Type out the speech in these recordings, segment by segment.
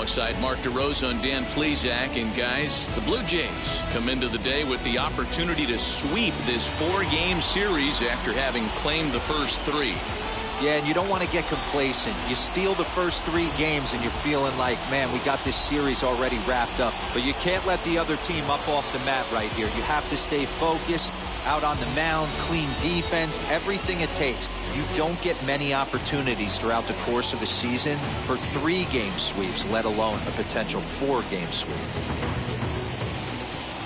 alongside Mark DeRosa and Dan Plesac. And guys, the Blue Jays come into the day with the opportunity to sweep this 4-game series after having claimed the first 3. Yeah, and you don't want to get complacent. You steal the first 3 games and you're feeling like, man, we got this series already wrapped up. But you can't let the other team up off the mat right here. You have to stay focused, out on the mound, clean defense, everything it takes. You don't get many opportunities throughout the course of a season for 3-game sweeps, let alone a potential 4-game sweep.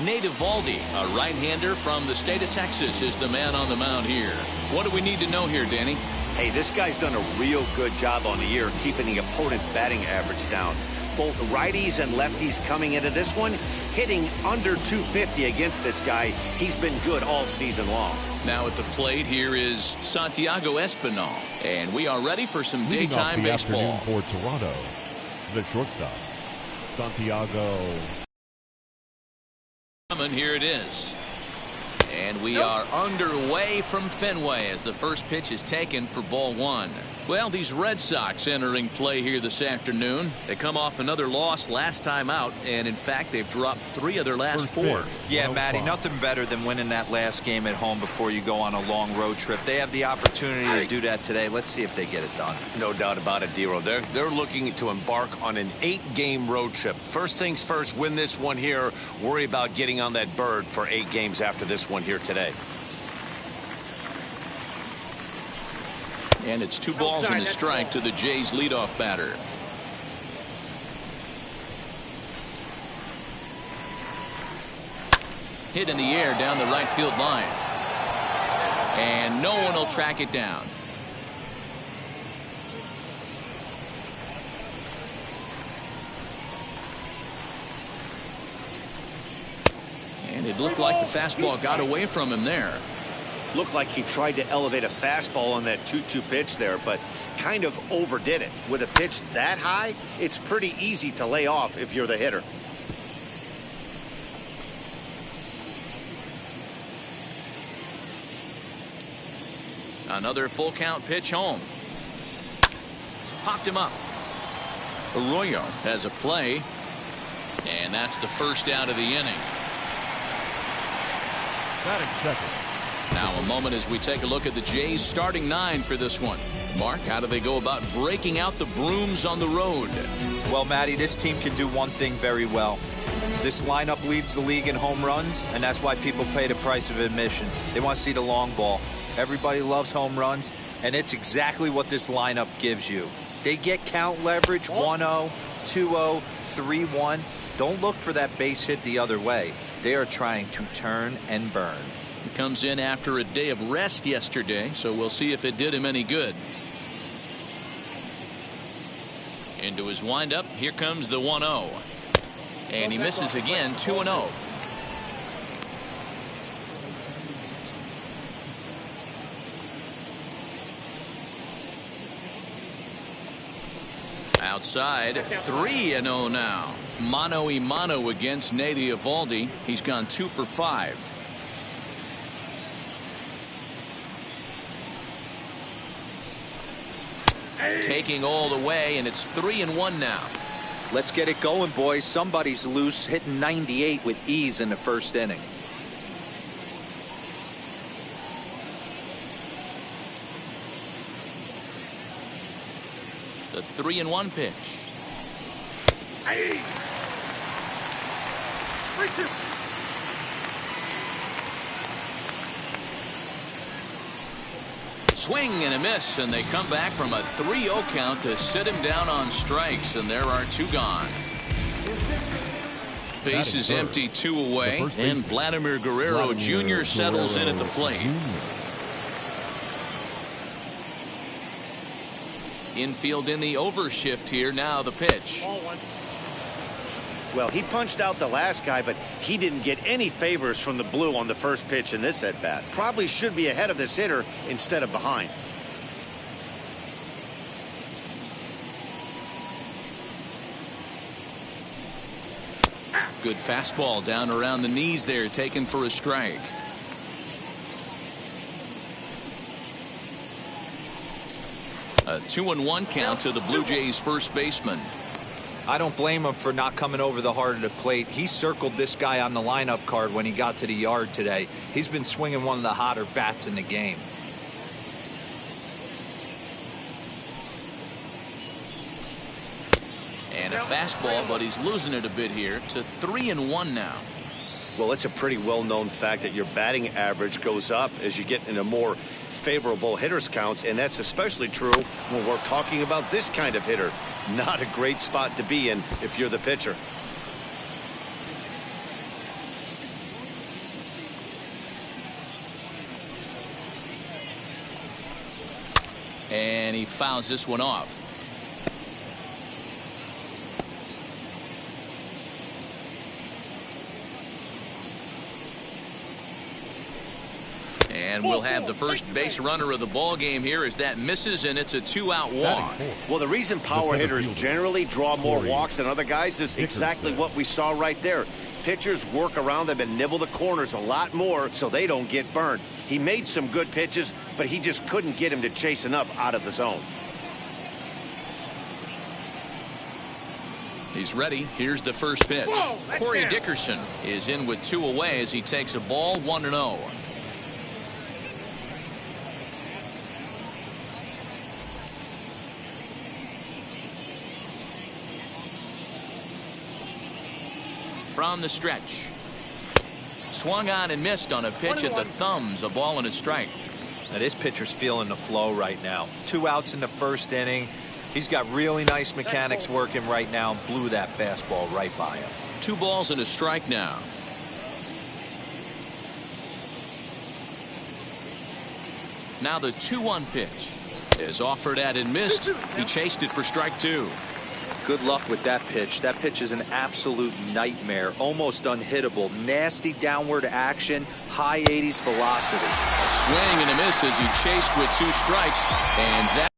Nate Eovaldi, a right-hander from the state of Texas, is the man on the mound here. What do we need to know here, Danny? Hey, this guy's done a real good job on the year keeping the opponent's batting average down. Both righties and lefties coming into this one, hitting under 250 against this guy. He's been good all season long. Now at the plate here is Santiago Espinal, and we are ready for some daytime baseball. For Toronto, the shortstop, Santiago. Here it is. And we are underway from Fenway as the first pitch is taken for ball 1. Well, these Red Sox entering play here this afternoon. They come off another loss last time out, and in fact, they've dropped 3 of their last 4. Yeah, Matty, nothing better than winning that last game at home before you go on a long road trip. They have the opportunity to do that today. Let's see if they get it done. No doubt about it, Dero. They're looking to embark on an 8-game road trip. First things first, win this one here. Worry about getting on that bird for 8 games after this one here today. And it's 2 balls and a strike to the Jays leadoff batter. Hit in the air down the right field line. And no one will track it down. And it looked like the fastball got away from him there. Looked like he tried to elevate a fastball on that 2-2 pitch there, but kind of overdid it. With a pitch that high, it's pretty easy to lay off if you're the hitter. Another full count pitch home. Popped him up. Arroyo has a play, and that's the first out of the inning. Batting second. Now a moment as we take a look at the Jays starting 9 for this one. Mark, how do they go about breaking out the brooms on the road? Well, Matty, this team can do one thing very well. This lineup leads the league in home runs, and that's why people pay the price of admission. They want to see the long ball. Everybody loves home runs, and it's exactly what this lineup gives you. They get count leverage, 1-0, 2-0, 3-1. Don't look for that base hit the other way. They are trying to turn and burn. He comes in after a day of rest yesterday, so we'll see if it did him any good. Into his windup, here comes the 1-0. And he misses again, 2-0. Outside, 3-0 now. Mano y mano against Nate Eovaldi. He's gone 2 for 5. Taking all the way, and it's 3-1 now. Let's get it going, boys. Somebody's loose, hitting 98 with ease in the first inning. The 3-1 pitch. Hey. Swing and a miss, and they come back from a 3-0 count to sit him down on strikes, and there are 2 gone. Base is empty, 2 away, and Vladimir Guerrero Jr. settles in at the plate. Infield in the overshift here. Now the pitch. Well, he punched out the last guy, but he didn't get any favors from the blue on the first pitch in this at-bat. Probably should be ahead of this hitter instead of behind. Good fastball down around the knees there, taken for a strike. A 2-1 count to the Blue Jays first baseman. I don't blame him for not coming over the heart of the plate. He circled this guy on the lineup card when he got to the yard today. He's been swinging one of the hotter bats in the game. And a fastball, but he's losing it a bit here to 3-1 now. Well, it's a pretty well-known fact that your batting average goes up as you get into more favorable hitters counts, and that's especially true when we're talking about this kind of hitter. Not a great spot to be in if you're the pitcher. And he fouls this one off. And we'll have the first base runner of the ball game here as that misses, and it's a 2-out walk. Well, the reason power hitters generally draw more walks than other guys is exactly what we saw right there. Pitchers work around them and nibble the corners a lot more so they don't get burned. He made some good pitches, but he just couldn't get him to chase enough out of the zone. He's ready. Here's the first pitch. Corey Dickerson is in with 2 away as he takes a ball 1-0. From the stretch. Swung on and missed on a pitch at the thumbs. A ball and a strike. Now this pitcher's feeling the flow right now. 2 outs in the first inning. He's got really nice mechanics working right now and blew that fastball right by him. 2 balls and a strike now. Now the 2-1 pitch is offered at and missed. He chased it for strike 2. Good luck with that pitch. That pitch is an absolute nightmare. Almost unhittable. Nasty downward action. High 80s velocity. A swing and a miss as he chased with 2 strikes. And that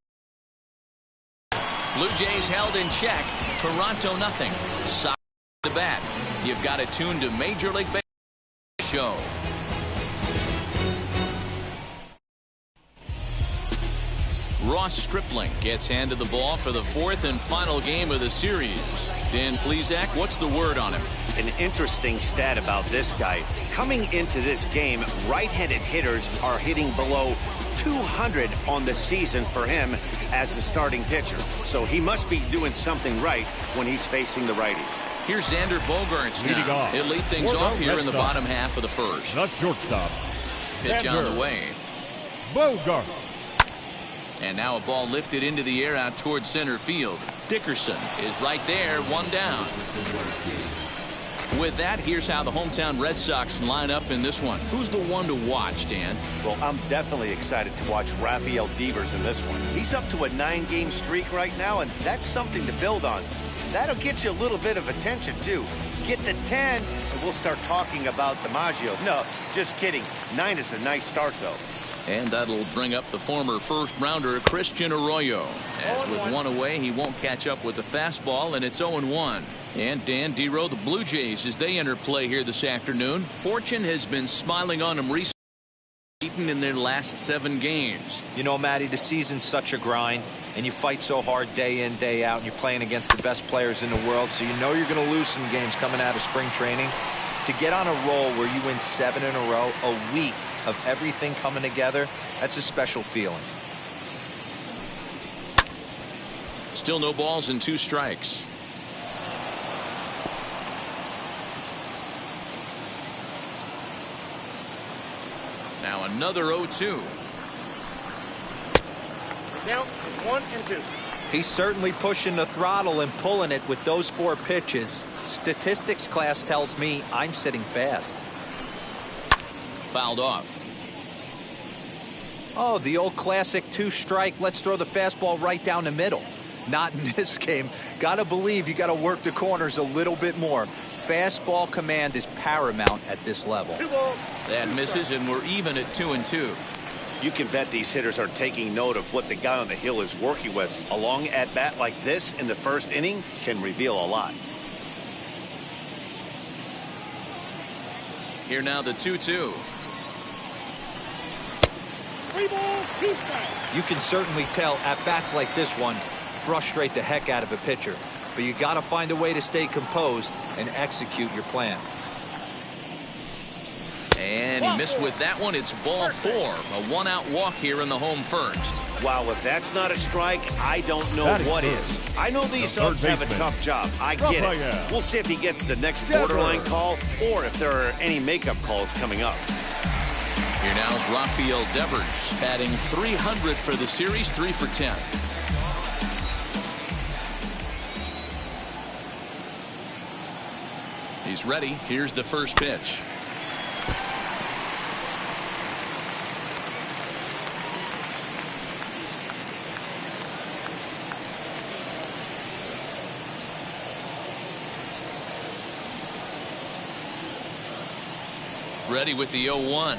Blue Jays held in check. Toronto nothing. Side the bat. You've got it tuned to Major League Baseball show. Ross Stripling gets handed the ball for the 4th and final game of the series. Dan Plesac, what's the word on him? An interesting stat about this guy. Coming into this game, right-handed hitters are hitting below 200 on the season for him as a starting pitcher. So he must be doing something right when he's facing the righties. Here's Xander Bogaerts now. He'll lead things off here in the bottom half of the first. Not shortstop. Pitch on the way. Bogaerts. And now a ball lifted into the air out towards center field. Dickerson is right there, 1 down. With that, here's how the hometown Red Sox line up in this one. Who's the one to watch, Dan? Well, I'm definitely excited to watch Rafael Devers in this one. He's up to a 9-game streak right now, and that's something to build on. That'll get you a little bit of attention, too. Get to 10, and we'll start talking about DiMaggio. No, just kidding. 9 is a nice start, though. And that'll bring up the former first-rounder Christian Arroyo. As with 1 away, he won't catch up with the fastball, and it's 0-1. And Dan Dero, the Blue Jays, as they enter play here this afternoon. Fortune has been smiling on them recently, beaten in their last 7 games. You know, Matty, the season's such a grind, and you fight so hard day in, day out, and you're playing against the best players in the world, so you know you're going to lose some games coming out of spring training. To get on a roll where you win 7 in a row, a week of everything coming together, that's a special feeling. Still no balls and 2 strikes. Now another 0-2. Now 1 and 2. He's certainly pushing the throttle and pulling it with those 4 pitches. Statistics class tells me I'm sitting fast. Fouled off. Oh, the old classic 2-strike. Let's throw the fastball right down the middle. Not in this game. Got to believe you got to work the corners a little bit more. Fastball command is paramount at this level. That misses, and we're even at 2-2. You can bet these hitters are taking note of what the guy on the hill is working with. A long at-bat like this in the first inning can reveal a lot. Here now the 2-2. 3 balls, 2 strikes. You can certainly tell at bats like this one frustrate the heck out of a pitcher. but you got to find a way to stay composed and execute your plan. And he missed with that one. It's ball 4. A 1-out walk here in the home first. Wow, if that's not a strike, I don't know what is. I know these subs have a tough job. I get it. We'll see if he gets the next borderline call or if there are any makeup calls coming up. Here now is Rafael Devers, batting .300 for the series, 3 for 10. He's ready. Here's the first pitch. Ready with the 0-1.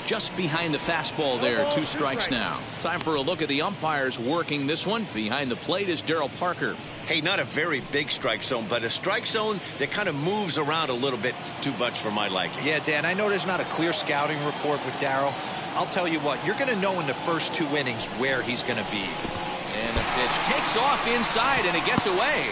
Just behind the fastball there. 2 strikes now. Time for a look at the umpires working this one. Behind the plate is Darryl Parker. Hey, not a very big strike zone, but a strike zone that kind of moves around a little bit too much for my liking. Yeah, Dan, I know there's not a clear scouting report with Darryl. I'll tell you what, you're going to know in the first 2 innings where he's going to be. And the pitch takes off inside, and it gets away.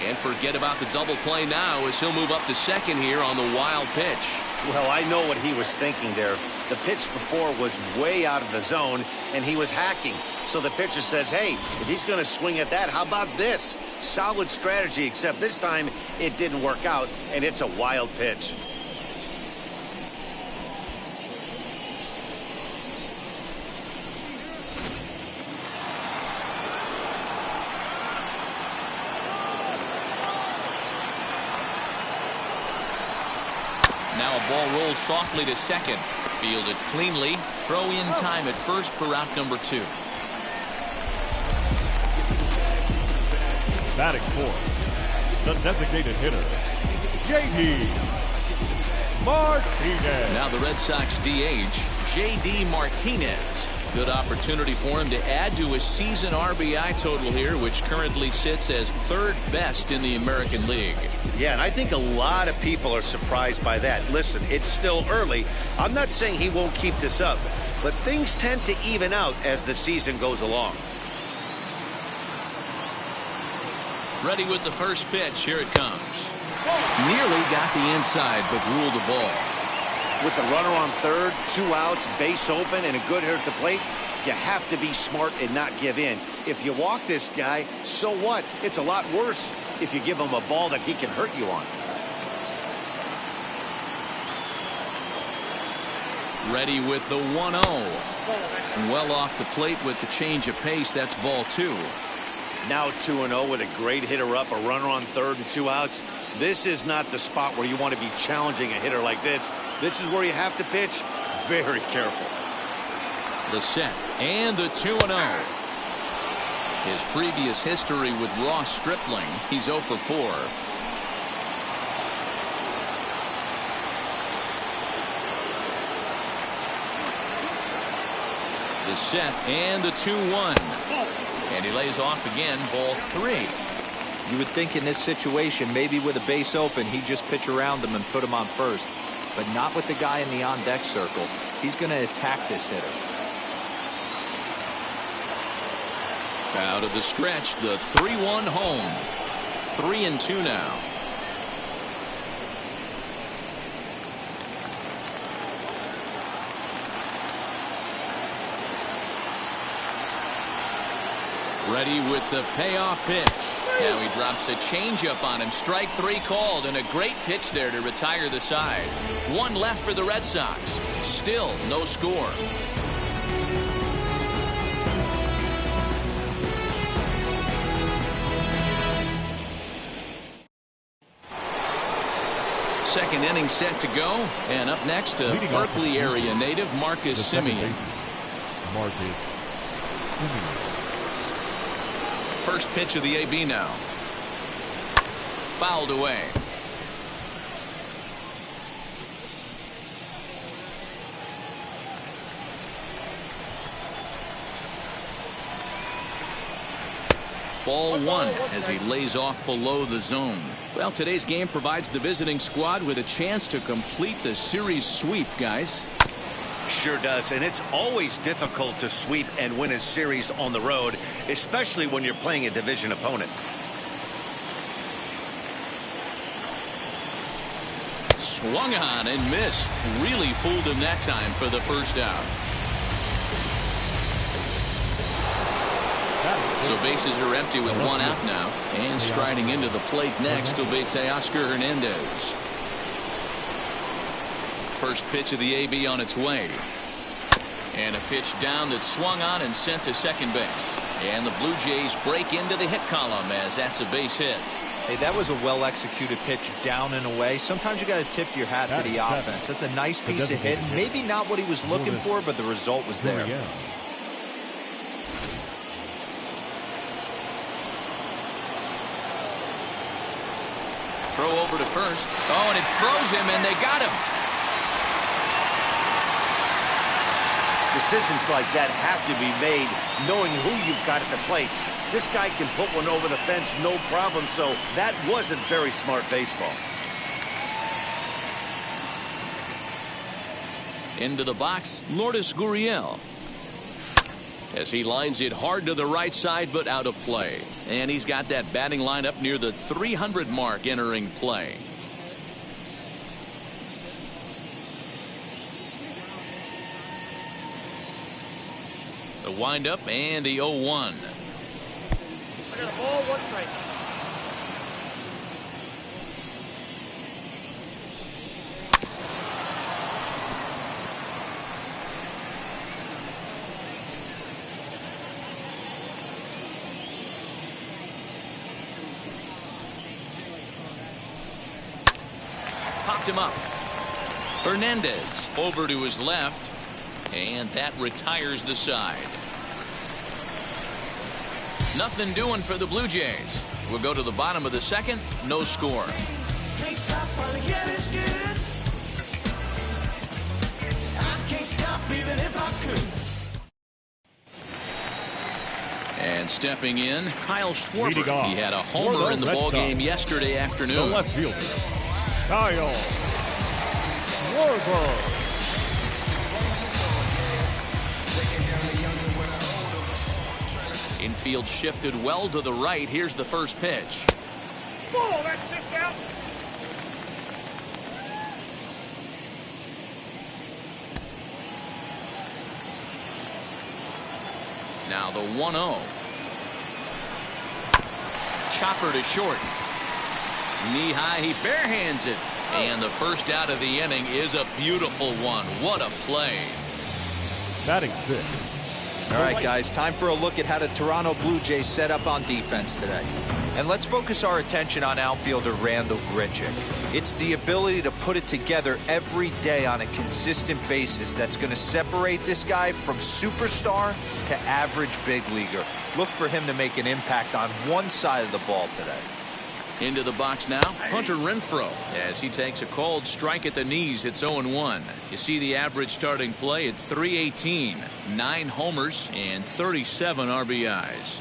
And forget about the double play now as he'll move up to second here on the wild pitch. Well, I know what he was thinking there. The pitch before was way out of the zone, and he was hacking. So the pitcher says, hey, if he's going to swing at that, how about this? Solid strategy, except this time it didn't work out, and it's a wild pitch. Now a ball rolls softly to second. Fielded cleanly. Throw in time at first for out number 2. Batting fourth, the designated hitter, J.D. Martinez. Now the Red Sox DH, J.D. Martinez. Good opportunity for him to add to his season RBI total here, which currently sits as 3rd best in the American League. Yeah, and I think a lot of people are surprised by that. Listen, it's still early. I'm not saying he won't keep this up, but things tend to even out as the season goes along. Ready with the first pitch. Here it comes. Nearly got the inside, but ruled the ball. With the runner on third, 2 outs, base open, and a good hitter at the plate, you have to be smart and not give in. If you walk this guy, so what? It's a lot worse if you give him a ball that he can hurt you on. Ready with the 1-0. Well off the plate with the change of pace. That's ball 2. Now 2-0 with a great hitter up, a runner on third and 2 outs. This is not the spot where you want to be challenging a hitter like this. This is where you have to pitch very careful. The set and the 2-0. His previous history with Ross Stripling, he's 0 for 4. The set and the 2-1. And he lays off again, ball 3. You would think in this situation, maybe with a base open, he'd just pitch around him and put him on first. But not with the guy in the on-deck circle. He's going to attack this hitter. Out of the stretch, the 3-1 home. 3-2 now. Ready with the payoff pitch. Now he drops a changeup on him. Strike 3 called, and a great pitch there to retire the side. 1 left for the Red Sox. Still no score. Second inning set to go, and up next, a Berkeley area native, Marcus Semien. Marcus Semien. First pitch of the AB now. Fouled away. Ball 1 as he lays off below the zone. Well, today's game provides the visiting squad with a chance to complete the series sweep, guys. Sure does, and it's always difficult to sweep and win a series on the road, especially when you're playing a division opponent. Swung on and missed. Really fooled him that time for the first out. So bases are empty with one out now. And striding into the plate next will be Teoscar Hernandez. First pitch of the AB on its way. And a pitch down that's swung on and sent to second base. And the Blue Jays break into the hit column as that's a base hit. Hey, that was a well-executed pitch down and away. Sometimes you got to tip your hat to the offense. That's a nice piece of hit. Maybe not what he was looking for, but the result was there. Throw over to first. Oh, and it throws him, and they got him. Decisions like that have to be made knowing who you've got at the plate. This guy can put one over the fence, no problem, so that wasn't very smart baseball. Into the box, Lourdes Gurriel. As he lines it hard to the right side, but out of play. And he's got that batting line up near the 300 mark entering play. The windup and the 0-1. I got a ball, 1 strike. Popped him up. Hernandez over to his left. And that retires the side. Nothing doing for the Blue Jays. We'll go to the bottom of the second. No score. Can't stop while the get is good. I can't stop even if I could. And stepping in, Kyle Schwarber. He had a homer for the in the Red ball Sox. game yesterday The afternoon. left fielder, Kyle Schwarber. Infield shifted well to the right. Here's the first pitch. Ball, that's 6 out. Now the 1-0. Chopper to short. Knee high, he barehands it. And the first out of the inning is a beautiful one. What a play. Batting sixth. All right, guys, time for a look at how the Toronto Blue Jays set up on defense today. And let's focus our attention on outfielder Randal Grichuk. It's the ability to put it together every day on a consistent basis that's going to separate this guy from superstar to average big leaguer. Look for him to make an impact on one side of the ball today. Into the box now, Hunter Renfroe, as he takes a cold strike at the knees. It's 0-1. You see the average starting play at .318, 9 homers and 37 RBIs.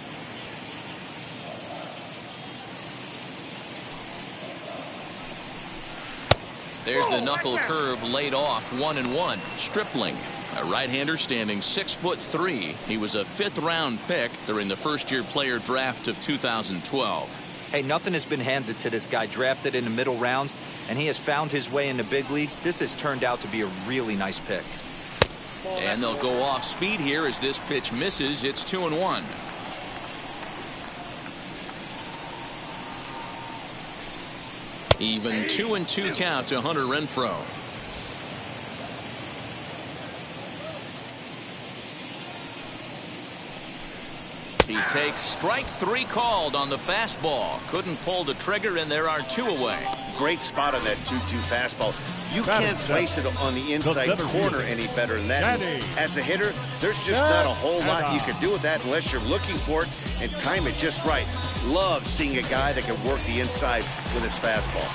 There's the knuckle curve laid off, 1-1. Stripling, a right-hander standing 6'3". He was a 5th-round pick during the first-year player draft of 2012. Hey, nothing has been handed to this guy, drafted in the middle rounds, and he has found his way in the big leagues. This has turned out to be a really nice pick. And they'll go off speed here as this pitch misses. It's 2-1. Even 2-2 count to Hunter Renfroe. He takes strike 3 called on the fastball. Couldn't pull the trigger, and there are 2 away. Great spot on that 2-2 fastball. You can't place it on the inside corner any better than that. As a hitter, there's just not a whole lot you can do with that unless you're looking for it and time it just right. Love seeing a guy that can work the inside with his fastball.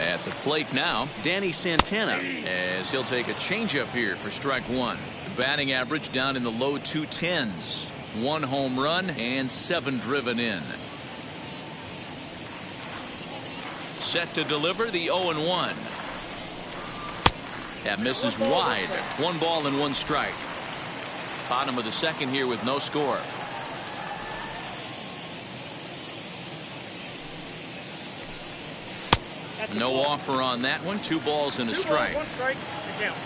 At the plate now, Danny Santana, as he'll take a changeup here for strike 1. Batting average down in the low 210s. 1 home run and 7 driven in. Set to deliver the 0-1. That misses wide. 1 ball and 1 strike. Bottom of the second here with no score. No offer on that one. 2 balls and a strike. 2 balls, 1 strike. It counts.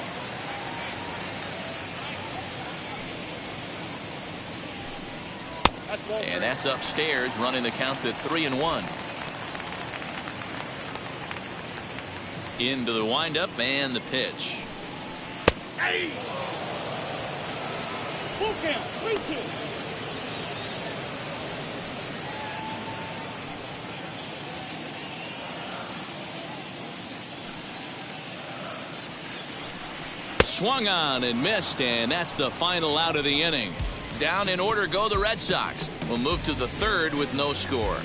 And that's upstairs, running the count to 3-1. Into the windup and the pitch. Hey! Full count, 3-2. Swung on and missed, and that's the final out of the inning. Down in order go the Red Sox. We'll move to the third with no score.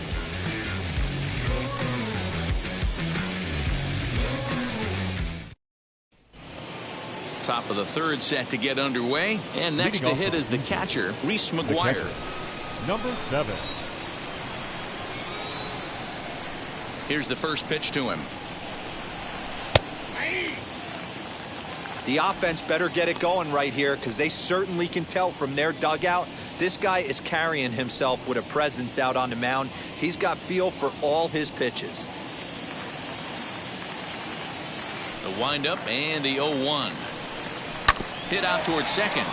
Top of the third set to get underway, and next to hit is the catcher, Reese McGuire. Number 7. Here's the first pitch to him. The offense better get it going right here, because they certainly can tell from their dugout this guy is carrying himself with a presence out on the mound. He's got feel for all his pitches. The windup and the 0-1. Hit out towards second.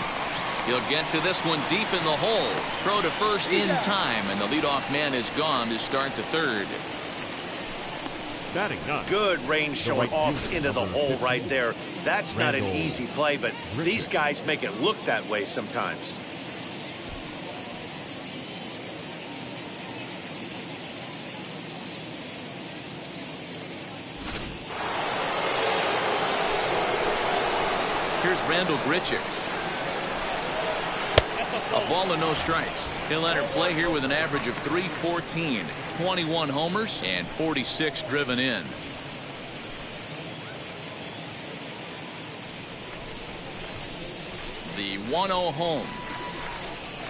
He'll get to this one deep in the hole. Throw to first in time, and the leadoff man is gone to start the third. Good range showing off into the hole right there. That's not an easy play, but these guys make it look that way sometimes. Here's Randall Grichuk. A ball and no strikes. He'll enter play here with an average of .314, 21 homers, and 46 driven in. The 1-0 home.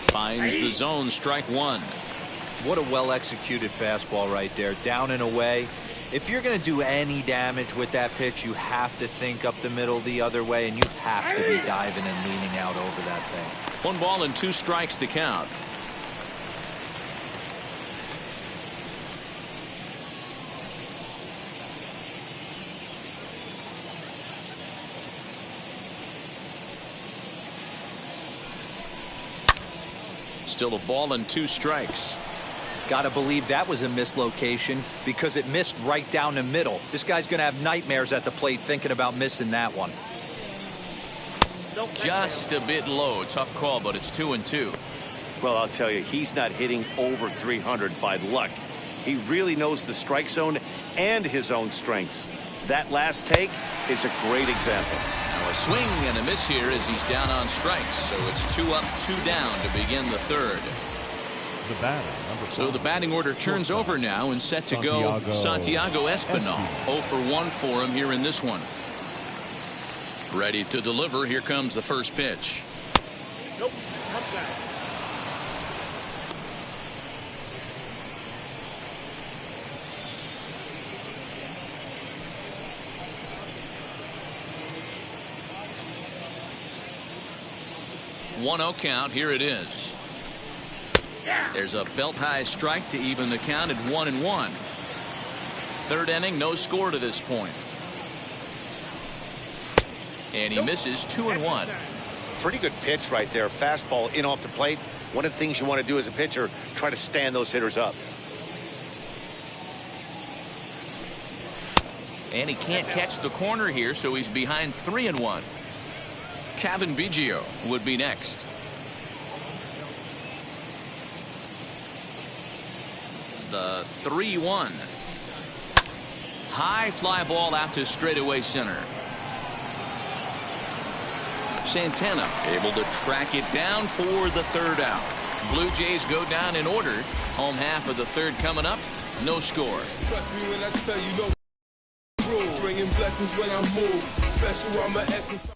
Finds the zone, strike 1. What a well-executed fastball right there, down and away. If you're going to do any damage with that pitch, you have to think up the middle the other way, and you have to be diving and leaning out over that thing. 1 ball and 2 strikes to count. Still a ball and 2 strikes. Gotta believe that was a mislocation, because it missed right down the middle. This guy's gonna have nightmares at the plate thinking about missing that one. Just a bit low. Tough call, but it's 2-2. Well, I'll tell you, he's not hitting over 300 by luck. He really knows the strike zone and his own strengths. That last take is a great example. Now a swing and a miss here as he's down on strikes. So it's 2 up, 2 down to begin the third. So the batting order turns over now and set to go Santiago Espinal. 0 for 1 for him here in this one. Ready to deliver. Here comes the first pitch. Nope. Outside. One-0 count. Here it is. There's a belt-high strike to even the count at 1-1. Third inning, no score to this point. And he misses 2-1. Pretty good pitch right there. Fastball in off the plate. One of the things you want to do as a pitcher, try to stand those hitters up. And he can't catch the corner here, so he's behind 3-1. Kevin Biggio would be next. The 3-1. High fly ball out to straightaway center. Santana able to track it down for the third out. Blue Jays go down in order. Home half of the third coming up. No score. Trust me when I tell you no rule. Bringing blessings when I move. Special on my essence.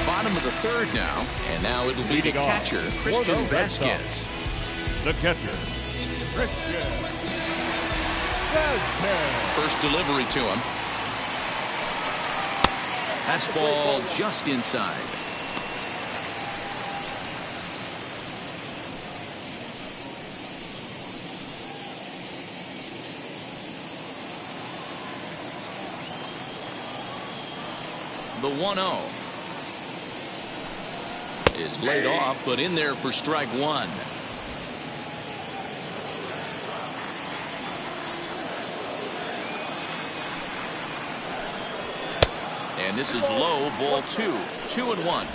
Bottom of the third now. And now it'll be the catcher, Christian Vasquez. The catcher, Christian Vasquez. First delivery to him. Fastball just inside. The 1-0 is laid off, but in there for strike one. And this is low, ball 2. 2-1.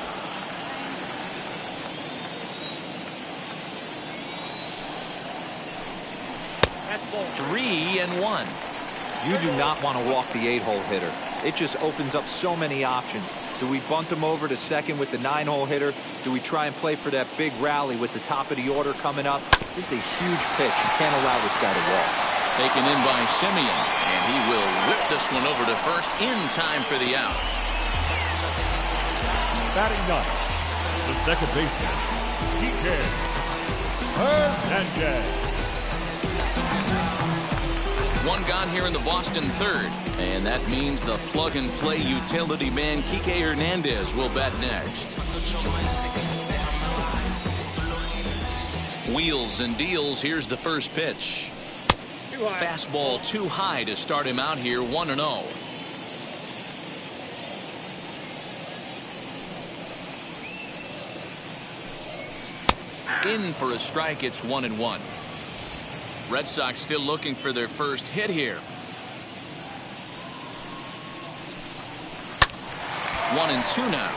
That's ball. 3-1. You do not want to walk the 8-hole hitter. It just opens up so many options. Do we bunt him over to second with the 9-hole hitter? Do we try and play for that big rally with the top of the order coming up? This is a huge pitch. You can't allow this guy to walk. Taken in by Simeon, and he will whip this one over to first in time for the out. Batting ninth, the second baseman, Kike Hernandez. One gone here in the Boston third, and that means the plug-and-play utility man Kike Hernandez will bat next. Wheels and deals. Here's the first pitch. Fastball too high to start him out here. 1-0. In for a strike. It's 1-1. Red Sox still looking for their first hit here. 1-2 now.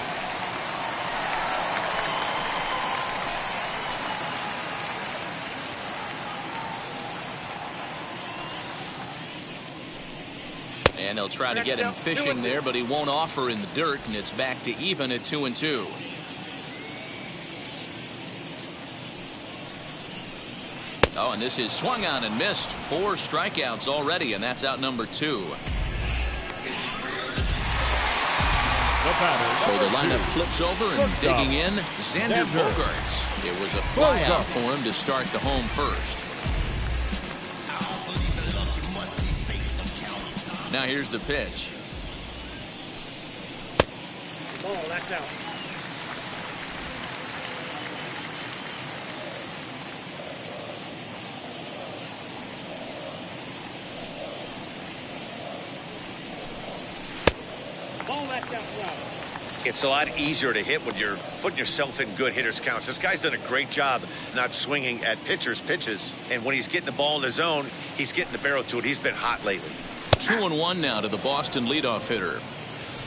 And they'll try to get him fishing there, but he won't offer in the dirt, and it's back to even at 2-2. Oh, and this is swung on and missed. 4 strikeouts already, and that's out number 2. So the lineup flips over and digging in, Xander Bogaerts. It was a fly out for him to start the home first. Now here's the pitch. Ball, that's out. Ball, that's outside. It's a lot easier to hit when you're putting yourself in good hitters' counts. This guy's done a great job not swinging at pitchers' pitches. And when he's getting the ball in the zone, he's getting the barrel to it. He's been hot lately. 2-1 now to the Boston leadoff hitter.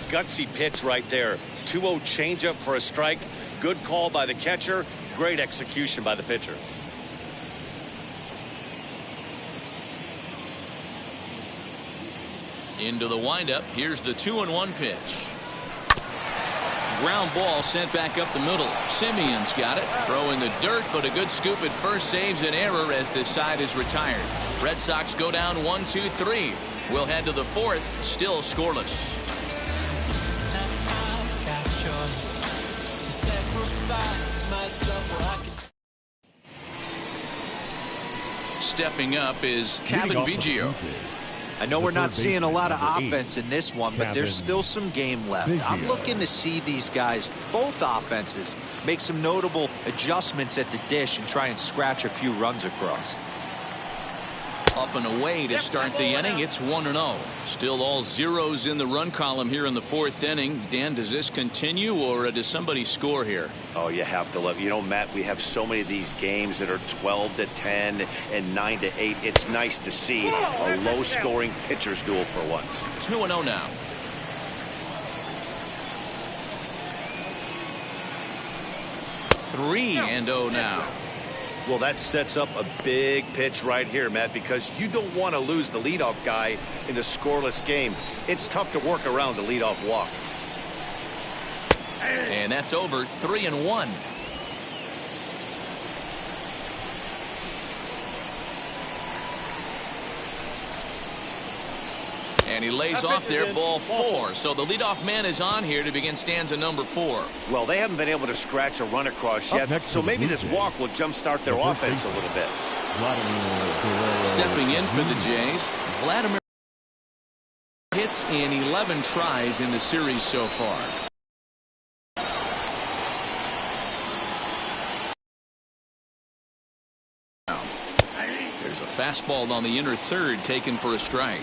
Gutsy pitch right there. 2-0 changeup for a strike. Good call by the catcher. Great execution by the pitcher. Into the windup. Here's the 2-1 pitch. Ground ball sent back up the middle. Simeon's got it. Throw in the dirt, but a good scoop at first saves an error as this side is retired. Red Sox go down 1-2-3. We'll head to the fourth, still scoreless. Stepping up is Kevin Biggio. I know we're not seeing a lot of offense in this one, but there's still some game left. I'm looking to see these guys, both offenses, make some notable adjustments at the dish and try and scratch a few runs across. Up and away to start the inning. It's 1-0. Still all zeros in the run column here in the fourth inning. Dan, does this continue, or does somebody score here? Oh, you have to love. You know, Matt, we have so many of these games that are 12-10 and 9-8. It's nice to see a low-scoring pitcher's duel for once. 2-0 now. Three and 0 now. Well, that sets up a big pitch right here, Matt, because you don't want to lose the leadoff guy in a scoreless game. It's tough to work around the leadoff walk. And that's over. 3-1. And he lays off there, ball 4. So the leadoff man is on here to begin stanza number 4. Well, they haven't been able to scratch a run across yet, so maybe this walk will jumpstart their offense a little bit. Stepping in for the Jays, Vladimir hits in 11 tries in the series so far. There's a fastball on the inner third taken for a strike.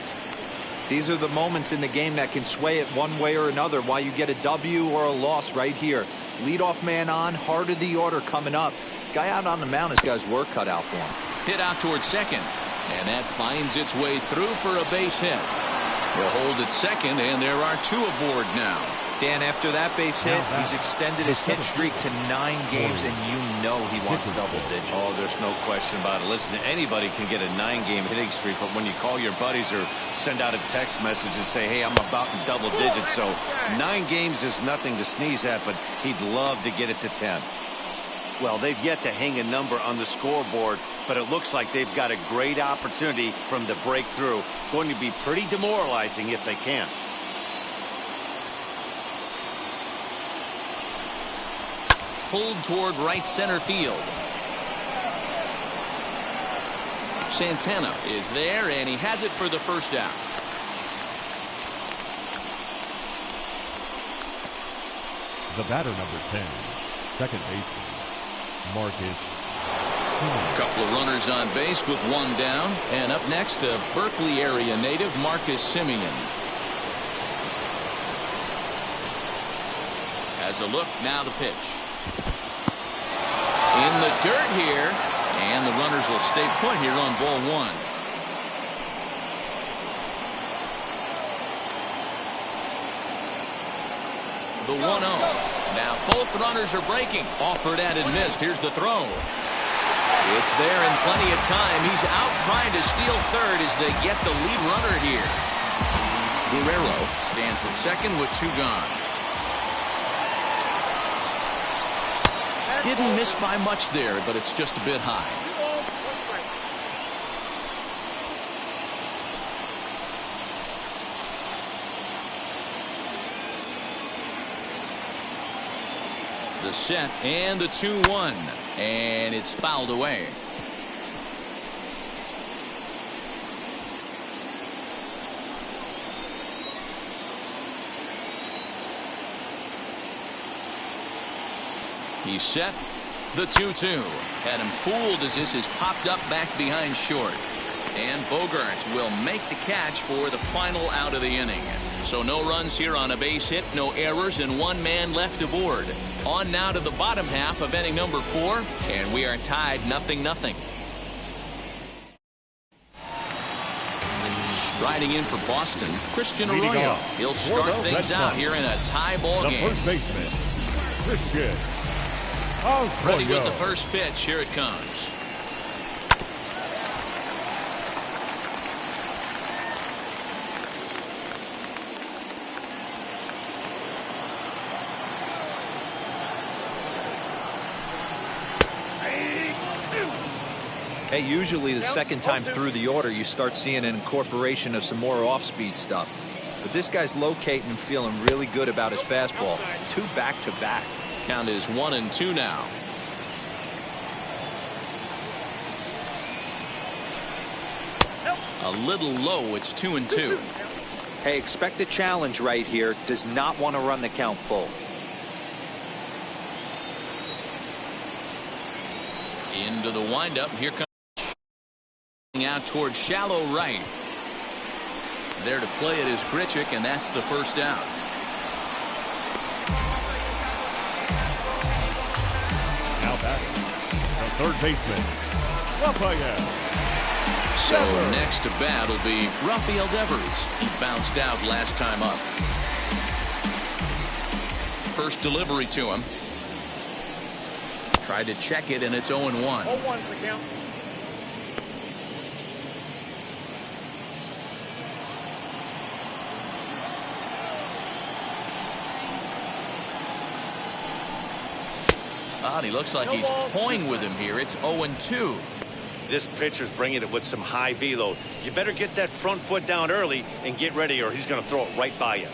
These are the moments in the game that can sway it one way or another, why you get a W or a loss right here. Leadoff man on, heart of the order coming up. Guy out on the mound has got his work cut out for him. Hit out towards second, and that finds its way through for a base hit. He'll hold at second, and there are 2 aboard now. Dan, after that base hit, he's extended his hit streak to 9 games, and you know he wants double digits. Oh, there's no question about it. Listen, anybody can get a 9-game hitting streak, but when you call your buddies or send out a text message and say, hey, I'm about in double digits, so 9 games is nothing to sneeze at, but he'd love to get it to 10. Well, they've yet to hang a number on the scoreboard, but it looks like they've got a great opportunity for them to break through. Going to be pretty demoralizing if they can't. Pulled toward right center field. Santana is there, and he has it for the first out. The batter, number 10, second baseman, Marcus. A couple of runners on base with 1 down, and up next, a Berkeley area native, Marcus Simeon. Has a look, now the pitch. In the dirt here, and the runners will stay put here on ball 1. The 1-0. Now both runners are breaking. Offered and missed. Here's the throw. It's there in plenty of time. He's out trying to steal third as they get the lead runner here. Guerrero stands at second with 2 gone. Didn't miss by much there, but it's just a bit high. The set and the 2-1, and it's fouled away. He's set. The 2-2. Had him fooled as this is popped up back behind short. And Bogaerts will make the catch for the final out of the inning. So no runs here on a base hit, no errors, and 1 man left aboard. On now to the bottom half of inning number 4, and we are tied 0-0. Striding in for Boston, Christian Arroyo. He'll start things out here in a tie ball game. The first baseman, Christian. Ready with the first pitch. Here it comes. Hey, usually the second time through the order, you start seeing an incorporation of some more off-speed stuff. But this guy's locating and feeling really good about his fastball. 2 back-to-back. Count is 1-2 now. A little low. It's 2-2. Hey, expect a challenge right here. Does not want to run the count full. Into the windup. Here comes out towards shallow right. There to play it is Grichuk, and that's the first out. Now batting, the third baseman, Rafael. So next to bat will be Rafael Devers. He bounced out last time up. First delivery to him. Tried to check it, and it's 0-1. 0-1 for count. He looks like he's toying with him here. It's 0-2. This pitcher's bringing it with some high velo. You better get that front foot down early and get ready, or he's going to throw it right by you.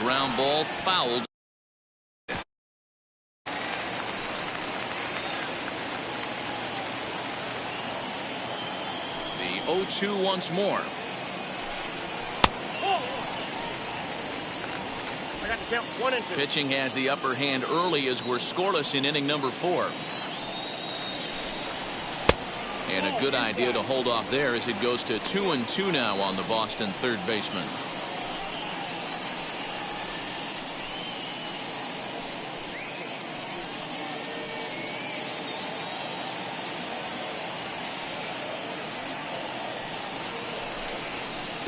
Ground ball fouled. 0-2 once more. I got to count 1 and 2. Pitching has the upper hand early as we're scoreless in inning number 4. And a good idea to hold off there as it goes to 2-2 now on the Boston third baseman.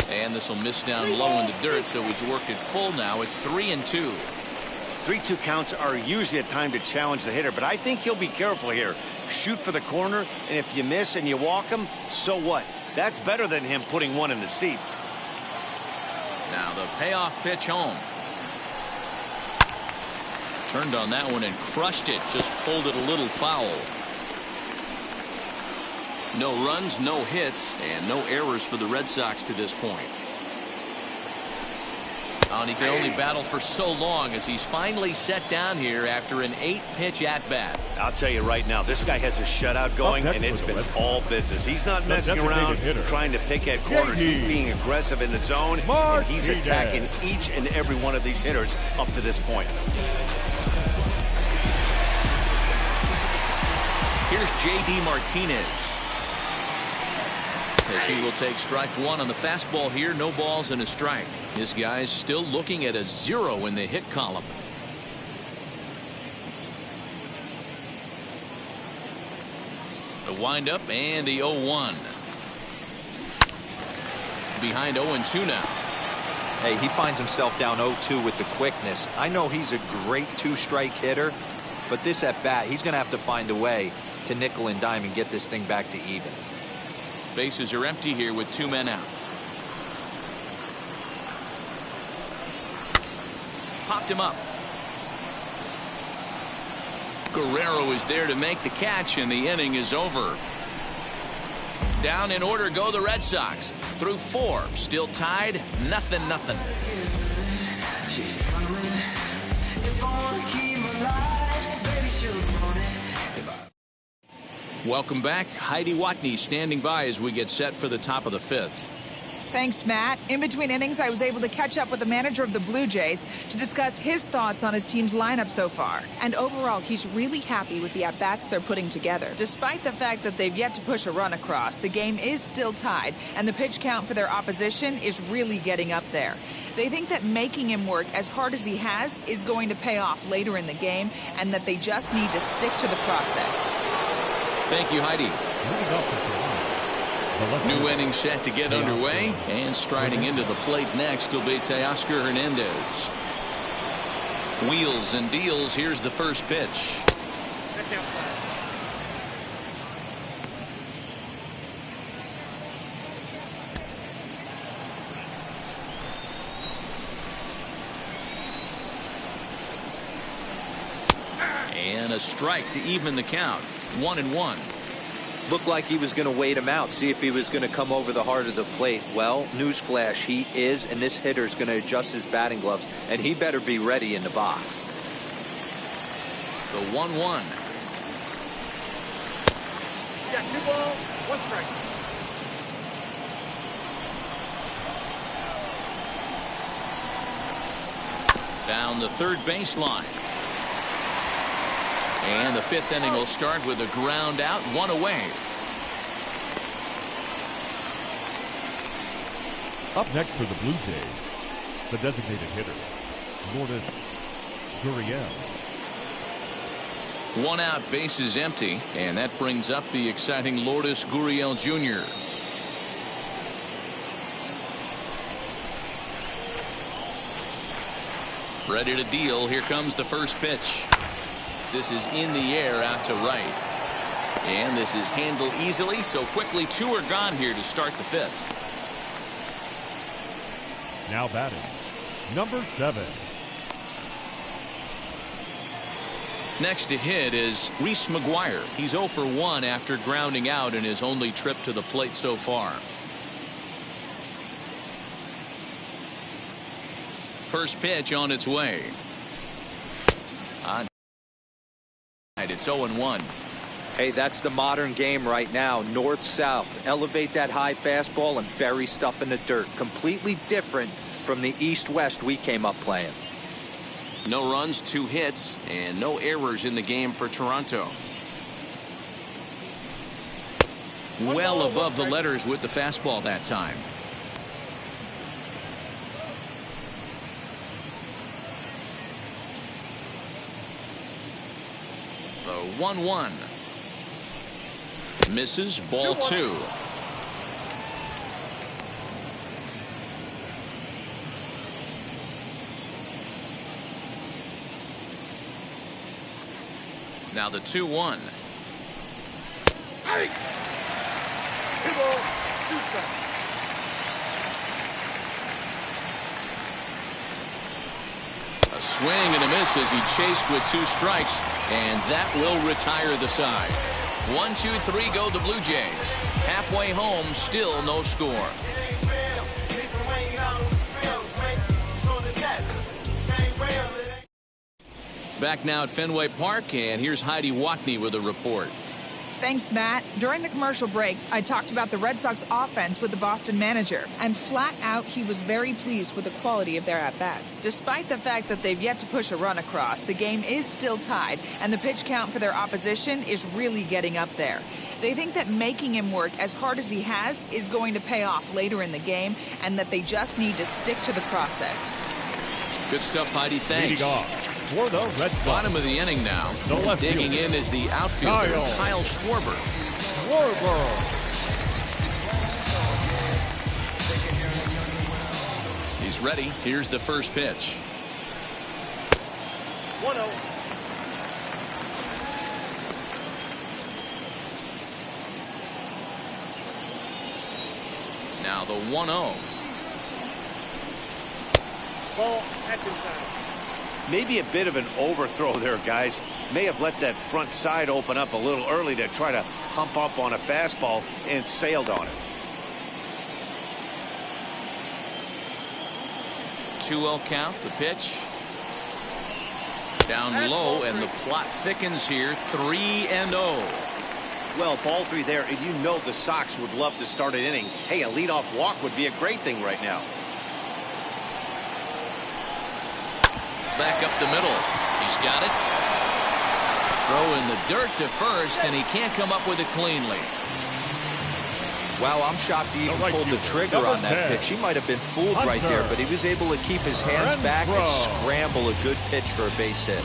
And this will miss down low in the dirt, so he's worked it full now at 3-2. 3-2 counts are usually a time to challenge the hitter, but I think he'll be careful here. Shoot for the corner, and if you miss and you walk him, so what? That's better than him putting one in the seats. Now the payoff pitch home. Turned on that one and crushed it. Just pulled it a little foul. No runs, no hits, and no errors for the Red Sox to this point. And he can only battle for so long as he's finally set down here after an 8-pitch at-bat. I'll tell you right now, this guy has a shutout going, and it's been all business. He's not messing around trying to pick at corners. He's being aggressive in the zone, and he's attacking each and every one of these hitters up to this point. Here's J.D. Martinez. As he will take strike 1 on the fastball here. No balls and a strike. This guy's still looking at a 0 in the hit column. The windup and the 0-1. Behind 0-2 now. Hey, he finds himself down 0-2 with the quickness. I know he's a great 2-strike hitter, but this at bat, he's going to have to find a way to nickel and dime and get this thing back to even. Bases are empty here with 2 men out. Popped him up. Guerrero is there to make the catch, and the inning is over. Down in order go the Red Sox. Through 4. Still tied. 0-0. She's coming. If I wanna keep my life, baby, she'll want it. Welcome back. Heidi Watney standing by as we get set for the top of the 5th. Thanks, Matt. In between innings, I was able to catch up with the manager of the Blue Jays to discuss his thoughts on his team's lineup so far. And overall, he's really happy with the at-bats they're putting together. Despite the fact that they've yet to push a run across, the game is still tied, and the pitch count for their opposition is really getting up there. They think that making him work as hard as he has is going to pay off later in the game, and that they just need to stick to the process. Thank you, Heidi. New inning set to get underway, and striding into the plate next will be Teoscar Hernandez. Wheels and deals. Here's the first pitch. And a strike to even the count. 1-1. Looked like he was going to wait him out, see if he was going to come over the heart of the plate. Well, newsflash, he is, and this hitter's going to adjust his batting gloves, and he better be ready in the box. The 1-1. You got 2 balls, 1 strike. Down the third baseline. And the 5th inning will start with a ground out, 1 away. Up next for the Blue Jays, the designated hitter, Lourdes Gurriel. 1 out, bases empty, and that brings up the exciting Lourdes Gurriel Jr. Ready to deal. Here comes the first pitch. This is in the air out to right. And this is handled easily, so quickly 2 are gone here to start the 5th. Now batting, number 7. Next to hit is Reese McGuire. He's 0 for 1 after grounding out in his only trip to the plate so far. First pitch on its way. It's 0-1. Hey, that's the modern game right now. North-south. Elevate that high fastball and bury stuff in the dirt. Completely different from the east-west we came up playing. No runs, 2 hits, and no errors in the game for Toronto. Well above the letters with the fastball that time. The 1-1. Misses, ball 2. Now the 2-1. Hey! 2 balls, 2 strikes. A swing and a miss as he chased with 2 strikes, and that will retire the side. 1, 2, 3 go the Blue Jays. Halfway home, still no score. Back now at Fenway Park, and here's Heidi Watney with a report. Thanks, Matt. During the commercial break, I talked about the Red Sox offense with the Boston manager, and flat out, he was very pleased with the quality of their at-bats. Despite the fact that they've yet to push a run across, the game is still tied, and the pitch count for their opposition is really getting up there. They think that making him work as hard as he has is going to pay off later in the game, and that they just need to stick to the process. Good stuff, Heidi. Thanks. For the Red Sox. Bottom of the inning now. Digging in is the outfielder, Kyle Schwarber. He's ready. Here's the first pitch. 1-0. Now the 1-0. Ball, that's inside. Maybe a bit of an overthrow there, guys. May have let that front side open up a little early to try to pump up on a fastball and sailed on it. 2-0 count, the pitch. Down low, and the plot thickens here. 3-0. Well, ball 3 there, and you know the Sox would love to start an inning. Hey, a leadoff walk would be a great thing right now. Back up the middle. He's got it. Throw in the dirt to first, and he can't come up with it cleanly. Wow, I'm shocked he even pulled the trigger on that pitch. He might have been fooled right there, but he was able to keep his hands back and scramble a good pitch for a base hit.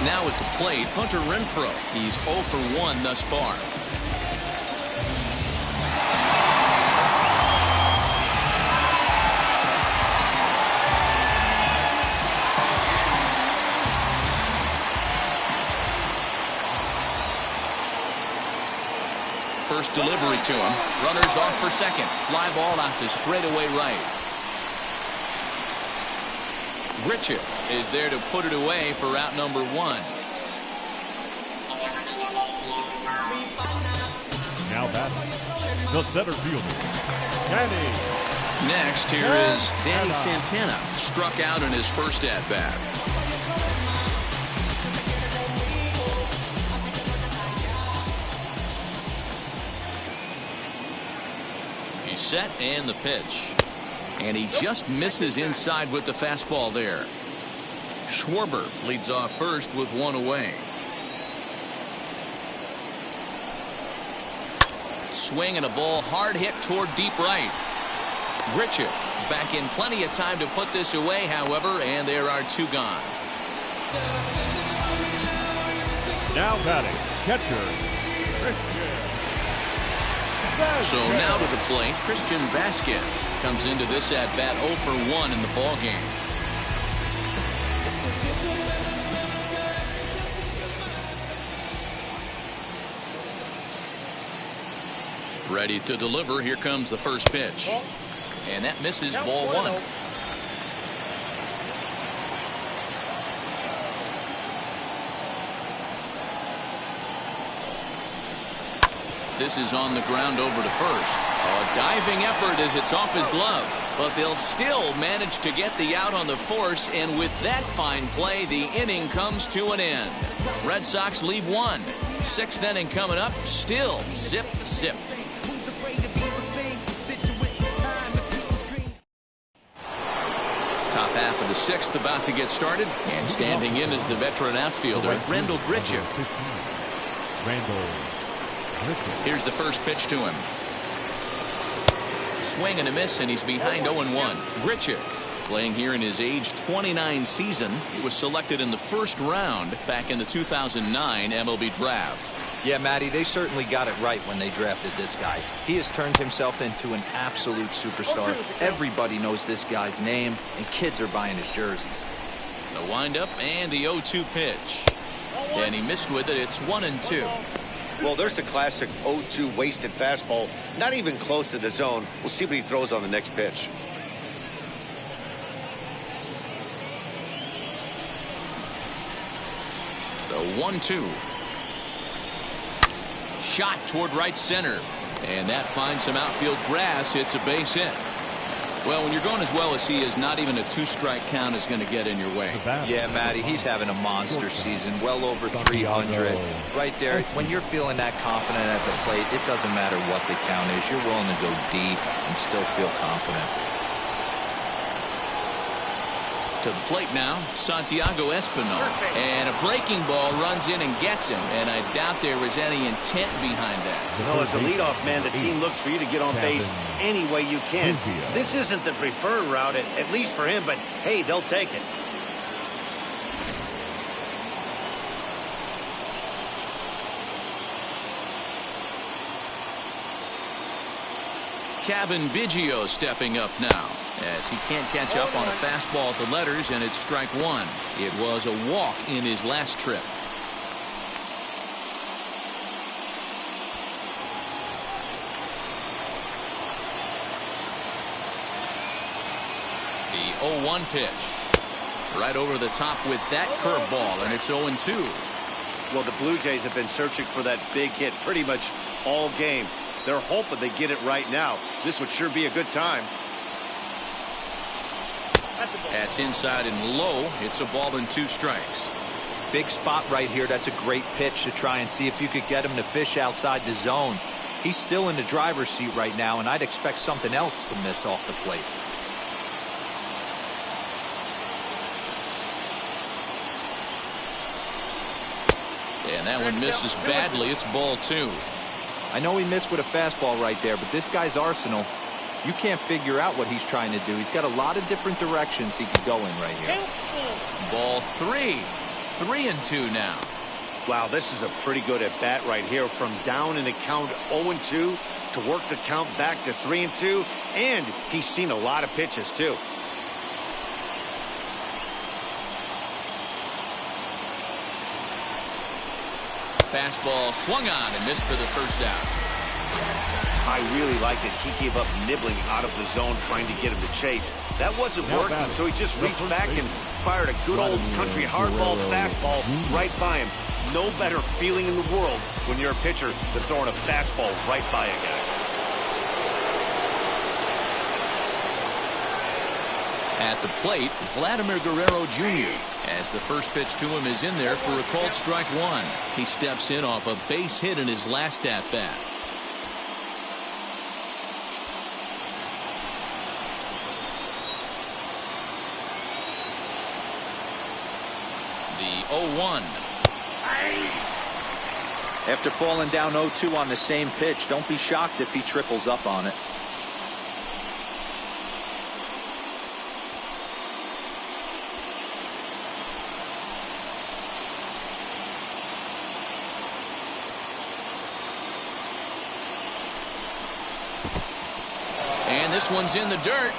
Now at the plate, Hunter Renfroe. He's 0 for 1 thus far. First delivery to him. Runners off for second. Fly ball out to straightaway right. Grichuk is there to put it away for out number 1. Now batting, the center fielder, Danny. Next, here is Danny Santana. Struck out in his first at-bat. He's set, and the pitch. And he just misses inside with the fastball there. Schwarber leads off first with 1 away. Swing and a ball hard hit toward deep right. Grichuk is back in plenty of time to put this away, however, and there are 2 gone. Now batting, catcher, Christian. So now to the plate, Christian Vasquez comes into this at-bat 0 for 1 in the ballgame. Ready to deliver. Here comes the first pitch. And that misses, ball 1. This is on the ground over to first. A diving effort as it's off his glove. But they'll still manage to get the out on the force, and with that fine play, the inning comes to an end. Red Sox leave one. Sixth inning coming up, still zip, zip. Top half of the sixth about to get started, and standing in is the veteran outfielder, Randall Grichuk. Here's the first pitch to him. Swing and a miss, and he's behind 0-1. Grichuk, playing here in his age 29 season. He was selected in the first round back in the 2009 MLB draft. Yeah, Matty, they certainly got it right when they drafted this guy. He has turned himself into an absolute superstar. Everybody knows this guy's name, and kids are buying his jerseys. The windup and the 0-2 pitch. And he missed with it. It's 1-2. Well, there's the classic 0-2 wasted fastball. Not even close to the zone. We'll see what he throws on the next pitch. The 1-2. Shot toward right center. And that finds some outfield grass. It's a base hit. Well, when you're going as well as he is, not even a two-strike count is going to get in your way. Yeah, Matty, he's having a monster season, well over 300. Right there, when you're feeling that confident at the plate, it doesn't matter what the count is. You're willing to go deep and still feel confident. To the plate now, Santiago Espinal. And a breaking ball runs in and gets him. And I doubt there was any intent behind that. Well, as a leadoff man, the team looks for you to get on base any way you can. This isn't the preferred route, at least for him, but hey, they'll take it. Kevin Biggio stepping up now, as he can't catch up on a fastball at the letters, and it's strike one. It was a walk in his last trip. The 0-1 pitch. Right over the top with that curveball, and it's 0-2. Well, the Blue Jays have been searching for that big hit pretty much all game. They're hoping they get it right now. This would sure be a good time. That's inside and low. It's a ball and 2 strikes. Big spot right here. That's a great pitch to try and see if you could get him to fish outside the zone. He's still in the driver's seat right now, and I'd expect something else to miss off the plate. And that one misses badly. It's ball 2. I know he missed with a fastball right there, but this guy's arsenal, you can't figure out what he's trying to do. He's got a lot of different directions he could go in right here. Ball 3. 3-2 now. Wow, this is a pretty good at bat right here. From down in the count 0-2 to work the count back to 3-2, and he's seen a lot of pitches too. Fastball swung on and missed for the first out. I really like it. He gave up nibbling out of the zone trying to get him to chase. That wasn't working, so he just reached back and fired a good old country hardball fastball right by him. No better feeling in the world when you're a pitcher than throwing a fastball right by a guy. At the plate, Vladimir Guerrero Jr. as the first pitch to him is in there for a called strike one. He steps in off a base hit in his last at-bat. The 0-1. After falling down 0-2 on the same pitch, don't be shocked if he triples up on it. And this one's in the dirt.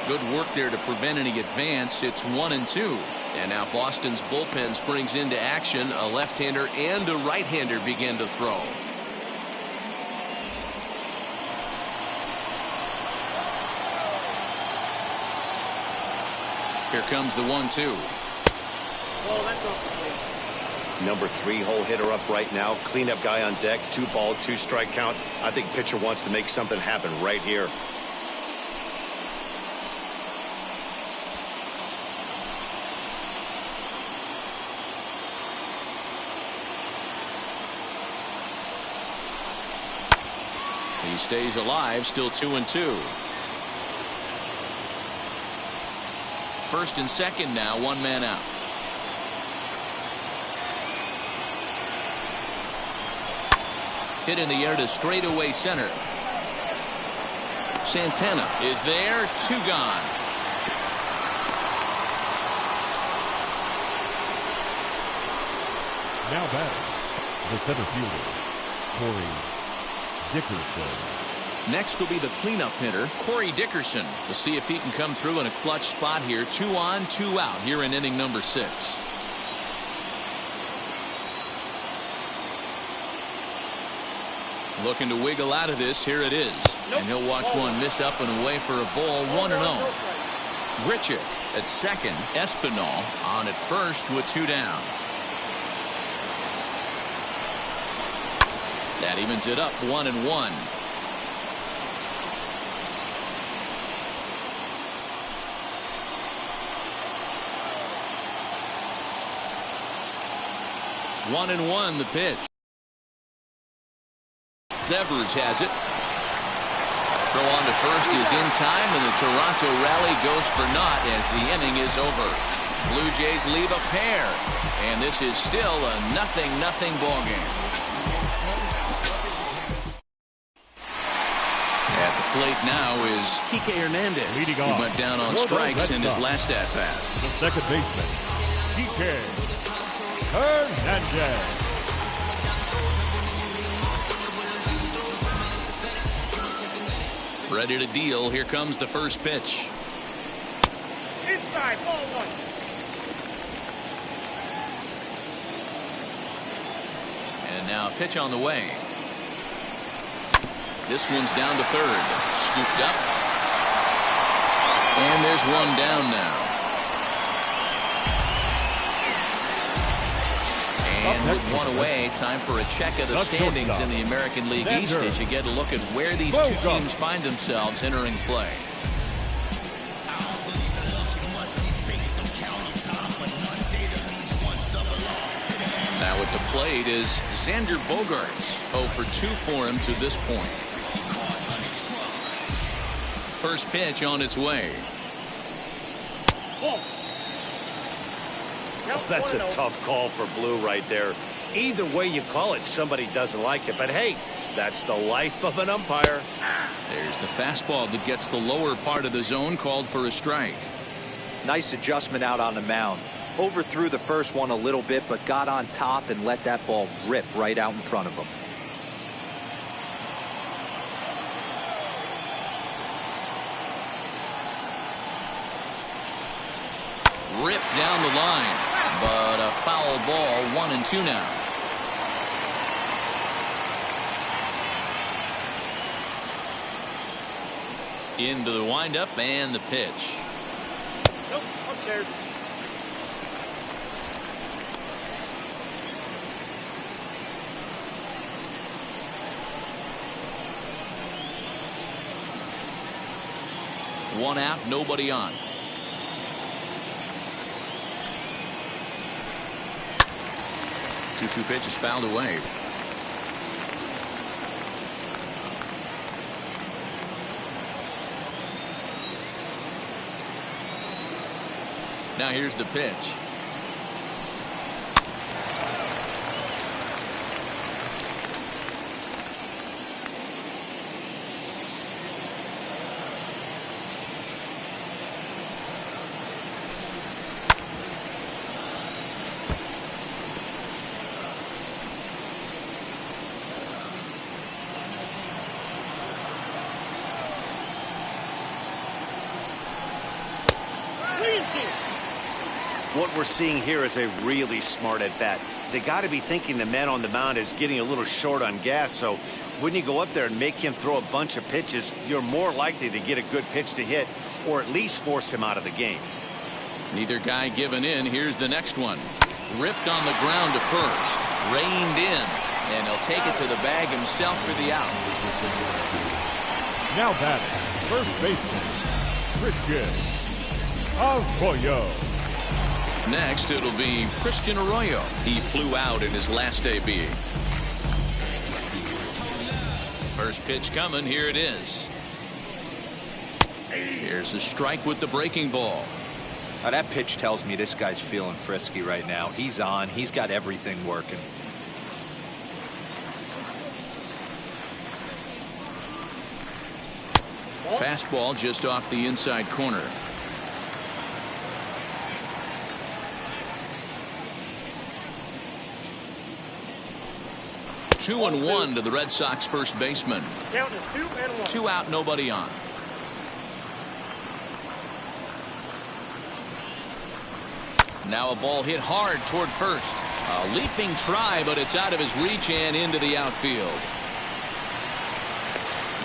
Good work there to prevent any advance. It's 1-2. And now Boston's bullpen springs into action. A left-hander and a right-hander begin to throw. Here comes the 1-2. Number 3 hole hitter up right now. Cleanup guy on deck. 2-ball, 2-strike count. I think pitcher wants to make something happen right here. He stays alive, still 2-2. First and second now, 1 man out. Hit in the air to straightaway center. Santana is there, 2 gone. Now batting, the center fielder, Corey Dickerson. Next will be the cleanup hitter, Corey Dickerson. We'll see if he can come through in a clutch spot here. 2 on, 2 out here in inning number 6. Looking to wiggle out of this. Here it is. And he'll watch one miss up and away for a ball. 1-0. Grichuk at second. Espinal on at first with 2 down. That evens it up, 1-1. One and one, the pitch. Devers has it. Throw on to first is in time, and the Toronto rally goes for naught as the inning is over. Blue Jays leave a pair, and this is still a 0-0 ball game. At the plate now is Kike Hernandez, leading who off. went down on strikes in his last at-bat. The second baseman, Kike Hernandez. Ready to deal. Here comes the first pitch. Inside, ball 1. And now a pitch on the way. This one's down to third. Scooped up. And there's one down now. And with one away, time for a check of the standings in the American League East as you get a look at where these two teams find themselves entering play. Now at the plate is Xander Bogaerts. 0 for 2 for him to this point. First pitch on its way. That's a tough call for Blue right there. Either way you call it, somebody doesn't like it. But hey, that's the life of an umpire. There's the fastball that gets the lower part of the zone, called for a strike. Nice adjustment out on the mound. Overthrew the first one a little bit, but got on top and let that ball rip right out in front of him. Ripped down the line, but a foul ball. 1-2 now. Into the windup and the pitch. Nope, upstairs. One out, nobody on. Two pitches fouled away. Now here's the pitch. What we're seeing here is a really smart at-bat. They got to be thinking the man on the mound is getting a little short on gas, so when you go up there and make him throw a bunch of pitches, you're more likely to get a good pitch to hit or at least force him out of the game. Neither guy giving in. Here's the next one. Ripped on the ground to first. Reined in. And he'll take it to the bag himself for the out. Now batting, first baseman, Christian Arroyo. Next, it'll be Christian Arroyo. He flew out in his last AB. First pitch coming. Here it is. Here's a strike with the breaking ball. Now that pitch tells me this guy's feeling frisky right now. He's on. He's got everything working. Fastball just off the inside corner. Two and one to the Red Sox first baseman. Count is 2 and 1. 2 out, nobody on. Now a ball hit hard toward first. A leaping try, but it's out of his reach and into the outfield.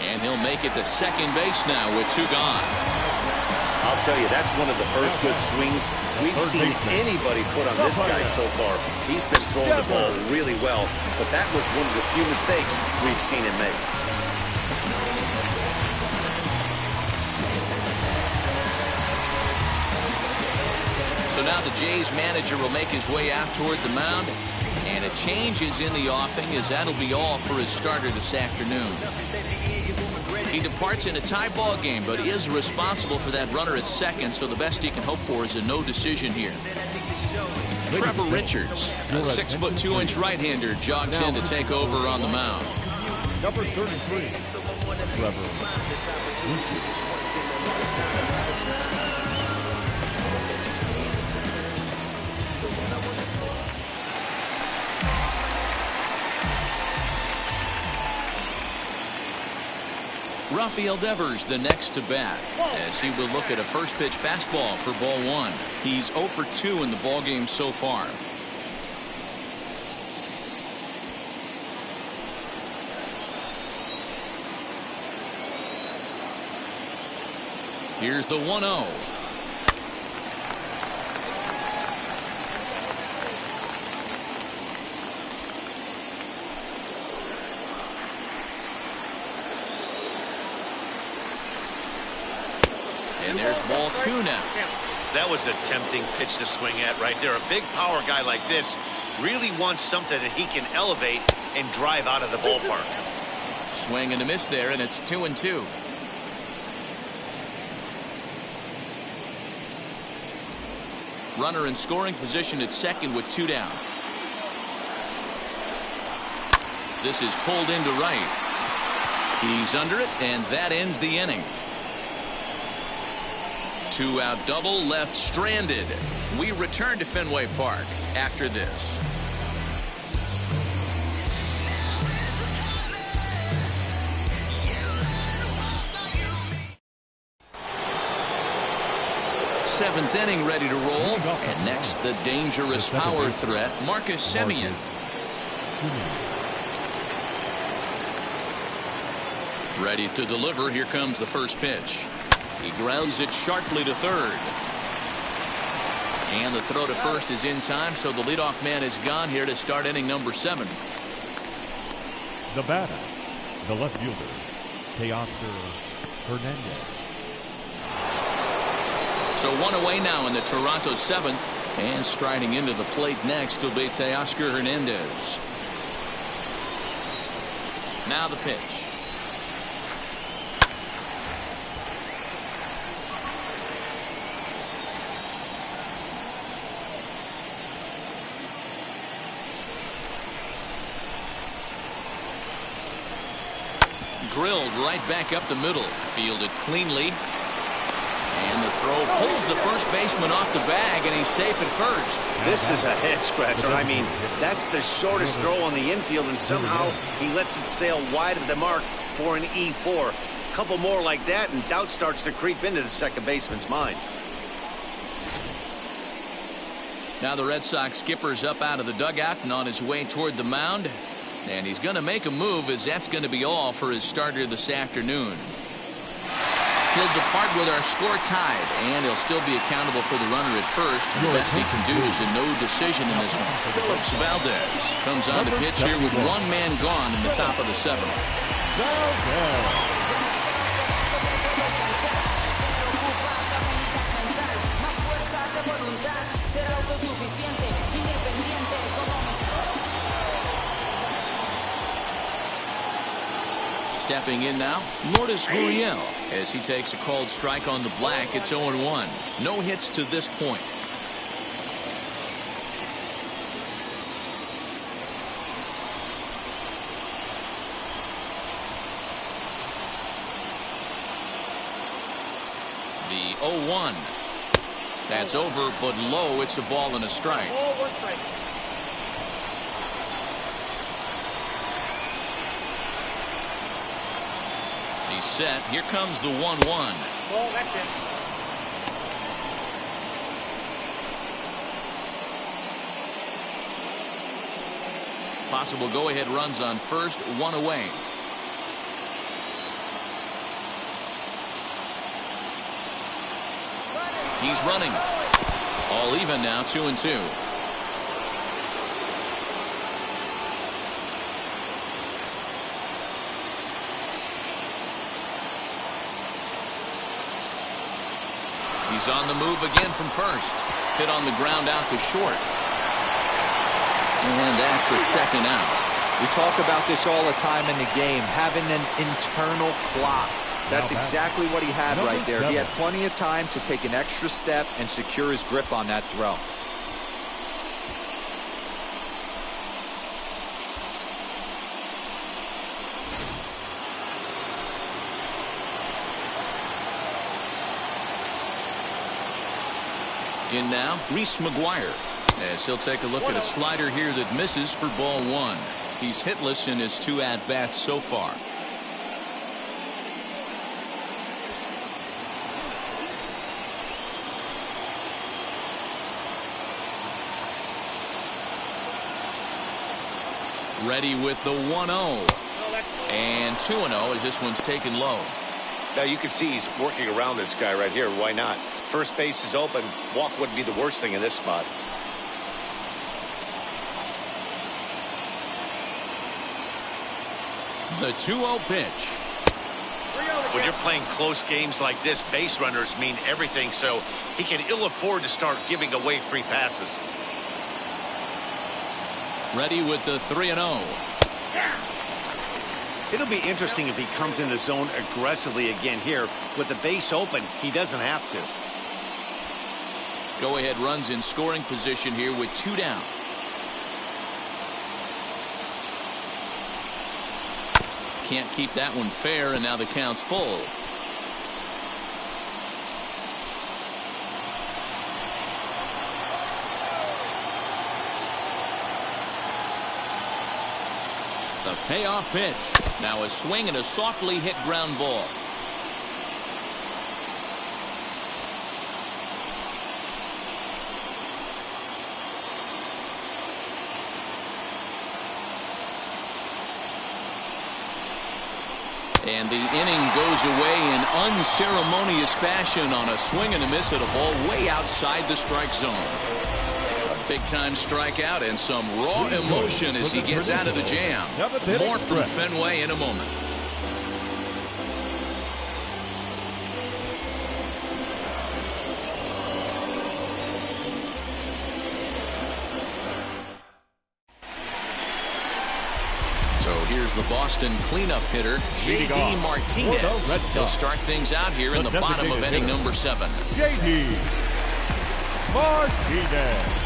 And he'll make it to second base now with 2 gone. I'll tell you, that's one of the first good swings we've seen anybody put on this guy so far. He's been throwing the ball really well, but that was one of the few mistakes we've seen him make. So now the Jays manager will make his way out toward the mound, and a change is in the offing, as that'll be all for his starter this afternoon. He departs in a tie ball game, but is responsible for that runner at second, so the best he can hope for is a no decision here. Trevor Richards, a 6'2" right-hander, jogs in to take over on the mound. Number 33, Trevor Richards. Rafael Devers the next to bat, as he will look at a first pitch fastball for ball 1. He's 0 for 2 in the ball game so far. Here's the 1-0. And there's ball 2 now. That was a tempting pitch to swing at right there. A big power guy like this really wants something that he can elevate and drive out of the ballpark. Swing and a miss there, and it's 2-2. Runner in scoring position at second with 2 down. This is pulled into right. He's under it, and that ends the inning. 2-out double left stranded. We return to Fenway Park after this. Seventh inning ready to roll. And next, the dangerous power threat, Marcus Semien. Ready to deliver. Here comes the first pitch. He grounds it sharply to third. And the throw to first is in time, so the leadoff man is gone here to start inning number 7. The batter, the left fielder, Teoscar Hernandez. So 1 away now in the Toronto 7th. And striding into the plate next will be Teoscar Hernandez. Now the pitch. Drilled right back up the middle. Fielded cleanly. And the throw pulls the first baseman off the bag, and he's safe at first. This is a head scratcher. I mean, that's the shortest throw on the infield, and somehow he lets it sail wide of the mark for an E4. A couple more like that, and doubt starts to creep into the second baseman's mind. Now the Red Sox skipper's up out of the dugout and on his way toward the mound. And he's going to make a move, as that's going to be all for his starter this afternoon. He'll depart with our score tied, and he'll still be accountable for the runner at first. The best he can do is a no decision in this one. Phillips Valdez comes on to pitch here with one man gone in the top of the seventh. Stepping in now, Lourdes Gurriel, as he takes a called strike on the black. It's 0-1. No hits to this point. The 0-1. That's over, but low. It's a ball and a strike. He's set. Here comes the 1-1. Well, that's it. Possible go-ahead runs on first, one away. He's running. All even now, 2-2. He's on the move again from first. Hit on the ground out to short. And that's the second out. We talk about this all the time in the game, having an internal clock. That's exactly what he had right there. He had plenty of time to take an extra step and secure his grip on that throw. In now, Reese McGuire, as he'll take a look at a slider here that misses for ball one. He's hitless in his 2 at-bats so far. Ready with the 1-0. And 2-0 as this one's taken low. Now you can see he's working around this guy right here. Why not? First base is open. Walk wouldn't be the worst thing in this spot. The 2-0 pitch. When you're playing close games like this, base runners mean everything, so he can ill afford to start giving away free passes. Ready with the 3-0. It'll be interesting if he comes in the zone aggressively again here. With the base open, he doesn't have to. Go-ahead runs in scoring position here with 2 down. Can't keep that one fair, and now the count's full. The payoff pitch. Now a swing and a softly hit ground ball. And the inning goes away in unceremonious fashion on a swing and a miss at a ball way outside the strike zone. Big-time strikeout and some raw emotion as he gets out of the jam. More from Fenway in a moment. So here's the Boston cleanup hitter, J.D. Martinez. He'll start things out here in the bottom of inning number 7. J.D. Martinez.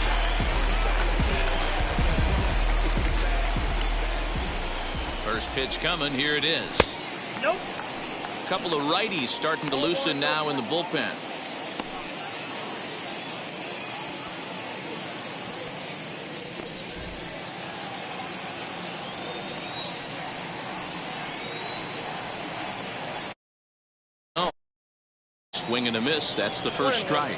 First pitch coming. Here it is. Nope. Couple of righties starting to loosen now in the bullpen. Oh. Swing and a miss. That's the first strike.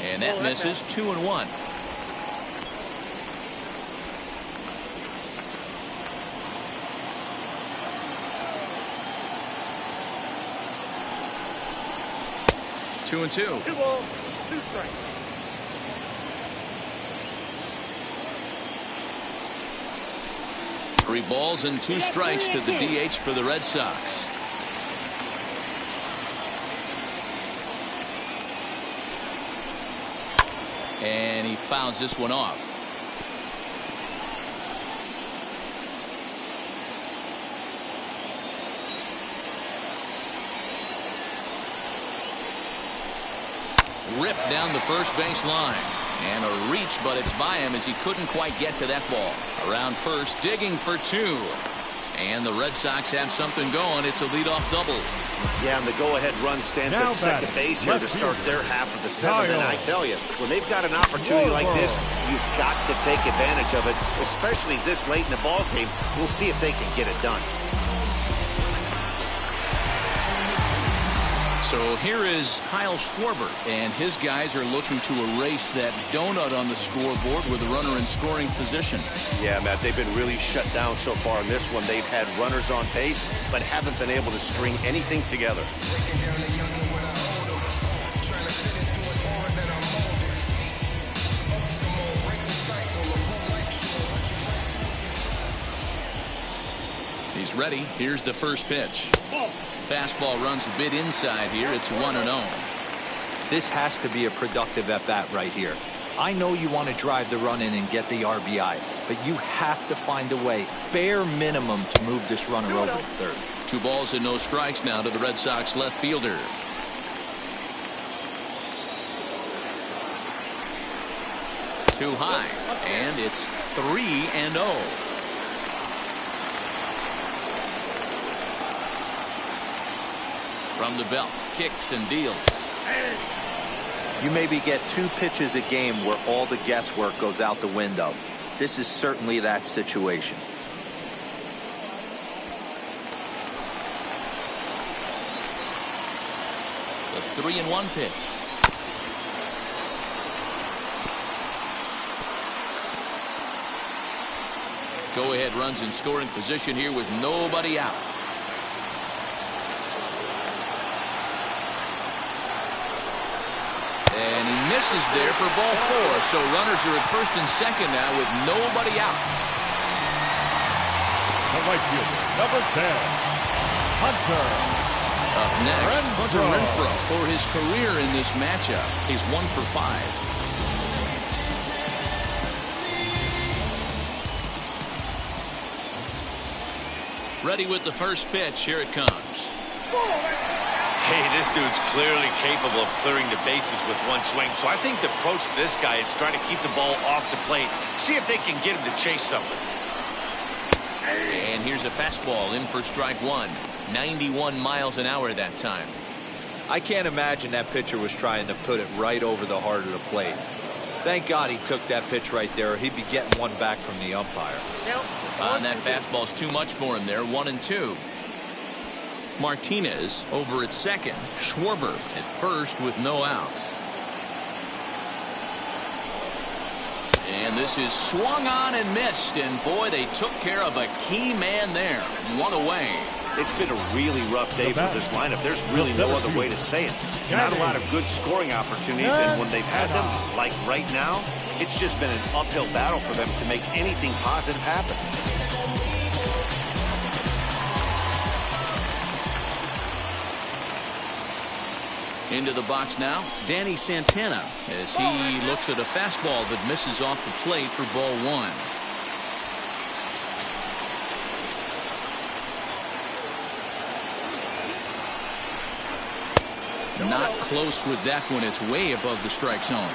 And that misses. 2-1. 2-2. 2 balls, 2 strikes. Three balls and 2 strikes to the DH for the Red Sox. And he fouls this one off. Ripped down the first base line. And a reach, but it's by him as he couldn't quite get to that ball. Around first, digging for 2. And the Red Sox have something going. It's a leadoff double. Yeah, and the go-ahead run stands Now at second base here to start their half of the 7th. And I tell you, when they've got an opportunity like this, you've got to take advantage of it, especially this late in the ball game. We'll see if they can get it done. So here is Kyle Schwarber, and his guys are looking to erase that donut on the scoreboard with a runner in scoring position. Yeah, Matt, they've been really shut down so far in this one. They've had runners on base, but haven't been able to string anything together. He's ready. Here's the first pitch. Fastball runs a bit inside here. It's 1-0. This has to be a productive at-bat right here. I know you want to drive the run in and get the RBI, but you have to find a way, bare minimum, to move this runner over to third. 2 balls and no strikes now to the Red Sox left fielder. Too high, and it's 3-0. From the belt, kicks and deals. You maybe get 2 pitches a game where all the guesswork goes out the window. This is certainly that situation. The 3-1 pitch. Go-ahead runs in scoring position here with nobody out. And he misses there for ball 4. So runners are at first and second now with nobody out. The right fielder, number 10, Hunter. Up next, Hunter Renfroe. Renfroe for his career in this matchup. He's 1 for 5. Ready with the first pitch. Here it comes. Hey, this dude's clearly capable of clearing the bases with one swing. So I think the approach to this guy is trying to keep the ball off the plate. See if they can get him to chase something. And here's a fastball in for strike 1. 91 miles an hour that time. I can't imagine that pitcher was trying to put it right over the heart of the plate. Thank God he took that pitch right there, or he'd be getting one back from the umpire. On that fastball's too much for him there. 1-2. Martinez over at second. Schwarber at first with no outs. And this is swung on and missed. And boy, they took care of a key man there. 1 away. It's been a really rough day for this lineup. There's really no other way to say it. Not a lot of good scoring opportunities, and when they've had them, like right now, it's just been an uphill battle for them to make anything positive happen. Into the box now, Danny Santana, as he looks at a fastball that misses off the plate for ball 1. Not close with that one. It's way above the strike zone.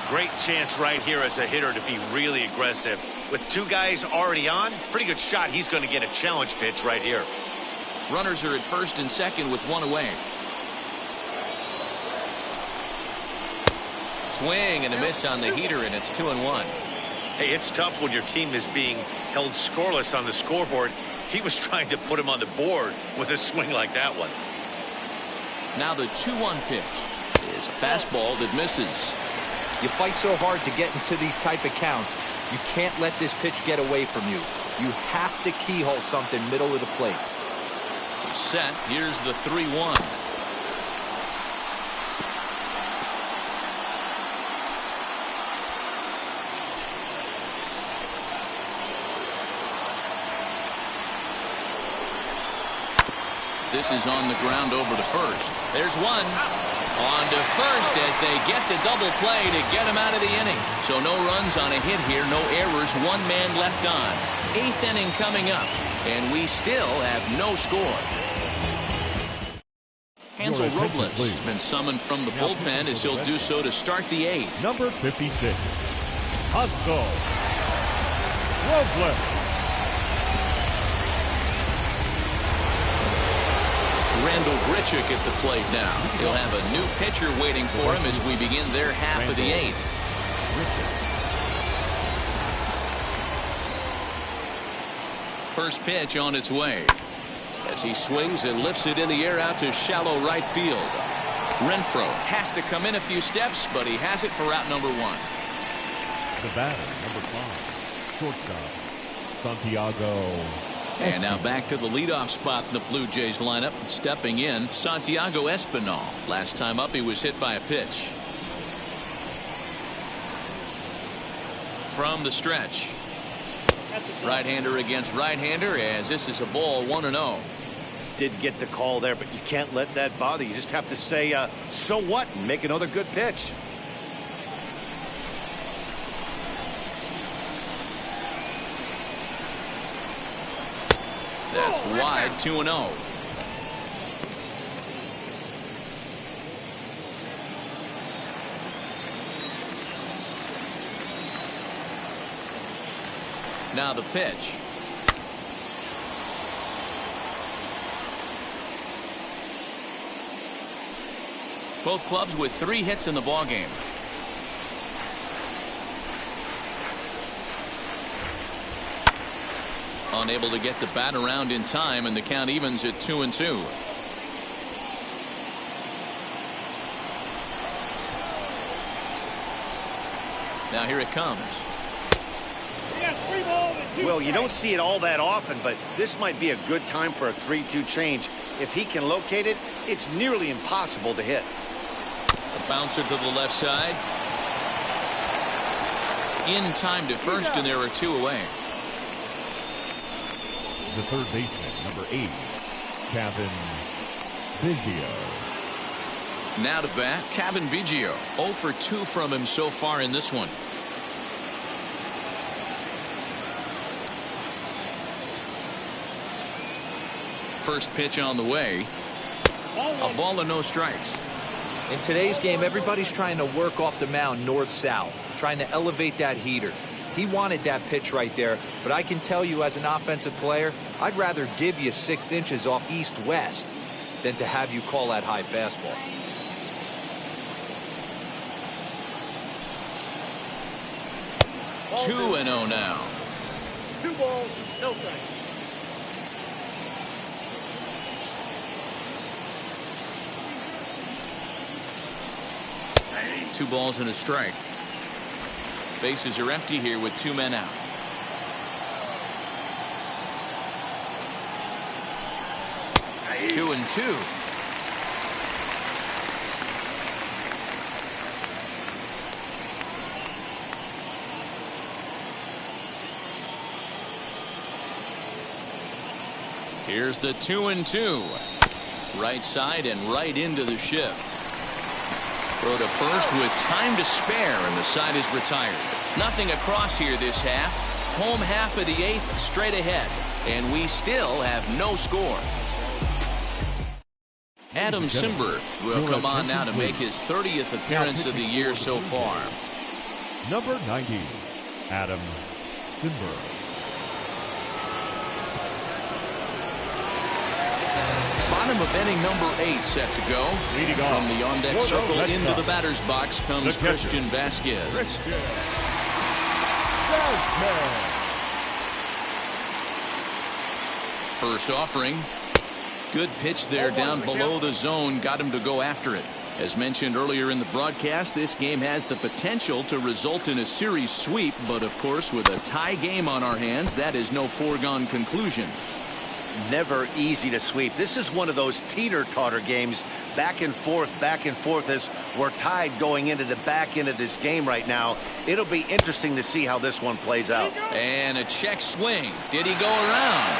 Great chance right here as a hitter to be really aggressive. With 2 guys already on, pretty good shot. He's going to get a challenge pitch right here. Runners are at first and second with 1 away. Swing and a miss on the heater, and it's 2-1. Hey, it's tough when your team is being held scoreless on the scoreboard. He was trying to put him on the board with a swing like that one. Now the 2-1 pitch is a fastball that misses. You fight so hard to get into these type of counts. You can't let this pitch get away from you. You have to keyhole something middle of the plate. Set. Here's the 3-1. This is on the ground over to first. There's one. On to first as they get the double play to get him out of the inning. So no runs on a hit here, no errors, one man left on. 8th inning coming up, and we still have no score. Hansel Robles has been summoned from the bullpen as he'll do so to start the 8th. Number 56, Hansel Robles. Randall Grichuk at the plate now. He'll have a new pitcher waiting for him as we begin their half of the 8th. First pitch on its way. As he swings and lifts it in the air out to shallow right field. Renfroe has to come in a few steps, but he has it for out number 1. The batter, number 5, shortstop, Santiago. And now back to the leadoff spot in the Blue Jays lineup. Stepping in, Santiago Espinal. Last time up, he was hit by a pitch. From the stretch. Right-hander against right-hander as this is a ball 1-0. Did get the call there, but you can't let that bother you. Just have to say, so what, and make another good pitch. That's wide, 2-0. Now the pitch. Both clubs with 3 hits in the ballgame. Unable to get the bat around in time, and the count evens at 2-2. Now here it comes. Well, you don't see it all that often, but this might be a good time for a 3-2 change. If he can locate it, it's nearly impossible to hit. A bouncer to the left side. In time to first, and there are 2 away. The third baseman, number 8, Kevin Biggio. Now to bat, Kevin Biggio. 0 for 2 from him so far in this one. First pitch on the way. A ball and no strikes. In today's game, everybody's trying to work off the mound north-south, trying to elevate that heater. He wanted that pitch right there, but I can tell you as an offensive player, I'd rather give you 6 inches off east-west than to have you call that high fastball. Ball 2-0 now. 2 balls, no strikes. 2 balls and a strike. Bases are empty here with 2 men out. Two and 2. Here's the 2-2. Right side and right into the shift. Throw to first with time to spare, and the side is retired. Nothing across here this half. Home half of the 8th straight ahead, and we still have no score. Adam Simber will come on now to make his 30th appearance of the year so far. Number 90, Adam Simber. Bottom of inning number 8 set to go. From the on-deck circle into the batter's box comes Christian Vasquez. First offering. Good pitch there down below the zone. Got him to go after it. As mentioned earlier in the broadcast, this game has the potential to result in a series sweep. But, of course, with a tie game on our hands, that is no foregone conclusion. Never easy to sweep. This is one of those teeter-totter games, back and forth as we're tied going into the back end of this game right now. It'll be interesting to see how this one plays out. And a check swing. Did he go around?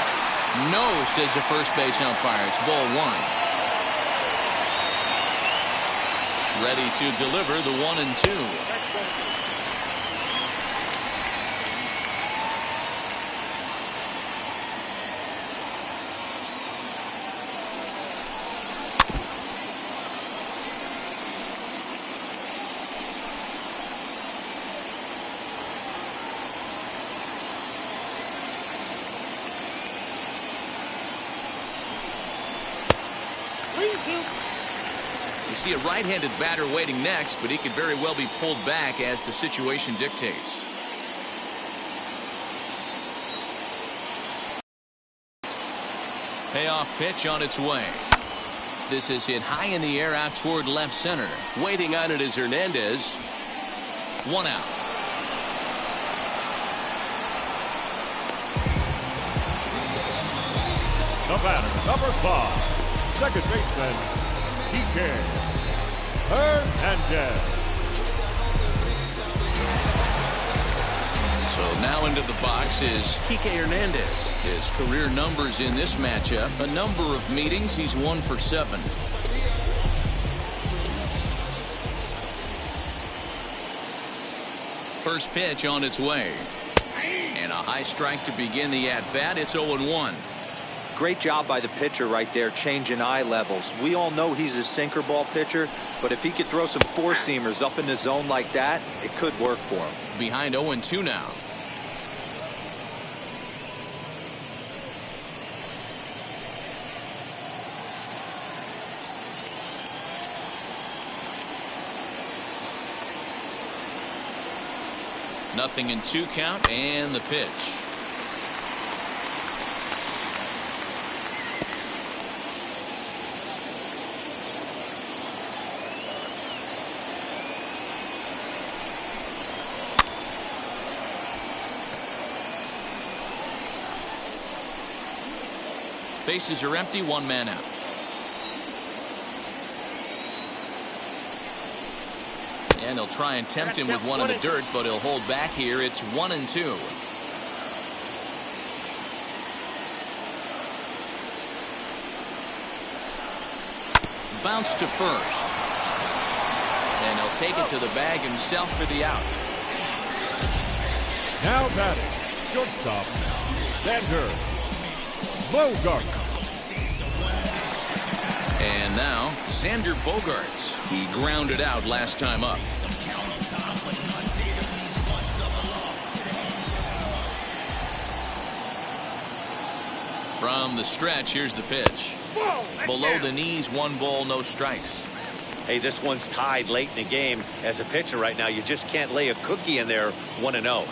No, says the first base umpire. It's ball one. Ready to deliver the 1-2. You see a right-handed batter waiting next, but he could very well be pulled back as the situation dictates. Payoff pitch on its way. This is hit high in the air out toward left center. Waiting on it is Hernandez. 1 out. The batter, number 5, second baseman, Kike Hernandez. So now into the box is Kike Hernandez. His career numbers in this matchup, a number of meetings, he's 1 for 7. First pitch on its way. And a high strike to begin the at-bat. It's 0-1. Great job by the pitcher right there, changing eye levels. We all know he's a sinker ball pitcher, but if he could throw some four-seamers up in the zone like that, it could work for him. Behind 0-2 now. Nothing in 2 count, and the pitch. Bases are empty, 1 man out. And he'll try and tempt him with one in the dirt, but he'll hold back here. It's 1-2. Bounce to first. And he'll take it to the bag himself for the out. Now batting, shortstop, Xander Bogaerts. And now Xander Bogaerts. He grounded out last time up. From the stretch, here's the pitch. Below the knees, 1 ball, no strikes. Hey, this one's tied late in the game. As a pitcher right now, you just can't lay a cookie in there 1-0.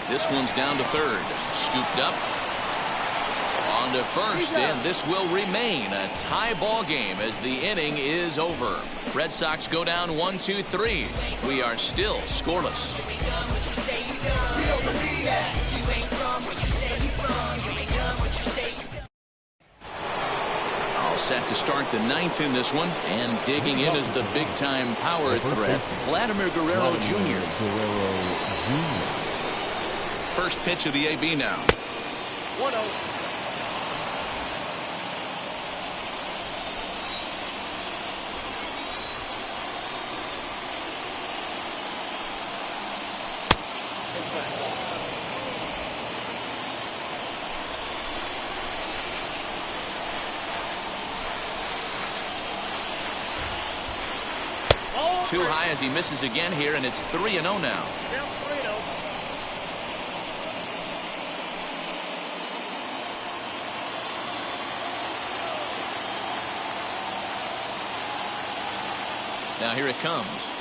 This one's down to third. Scooped up. On to first, and this will remain a tie ball game as the inning is over. Red Sox go down 1-2-3. We are still scoreless. All set to start the 9th in this one, and digging in is the big-time power threat, Vladimir Guerrero Jr. First pitch of the AB now. 1-0. Too high as he misses again here, and it's 3-0 now. Down 3-0. Now here it comes.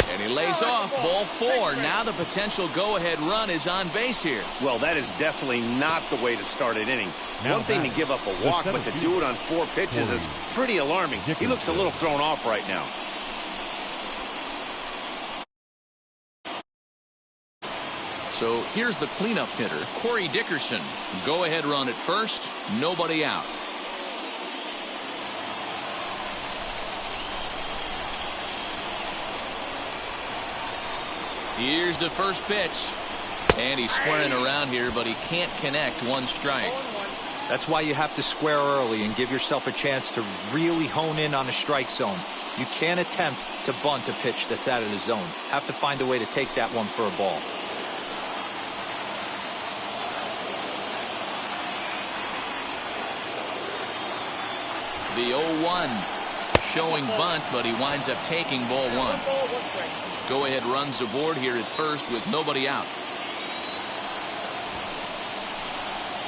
And he lays off. Ball 4. Now the potential go-ahead run is on base here. Well, that is definitely not the way to start an inning. One thing to give up a walk, but to do it on 4 pitches is pretty alarming. He looks a little thrown off right now. So here's the cleanup hitter, Corey Dickerson. Go-ahead run at first. Nobody out. Here's the first pitch. And he's squaring around here, but he can't connect. One strike. That's why you have to square early and give yourself a chance to really hone in on a strike zone. You can't attempt to bunt a pitch that's out of the zone. Have to find a way to take that one for a ball. The 0-1 showing bunt, but he winds up taking ball one. Go-ahead runs aboard here at first with nobody out.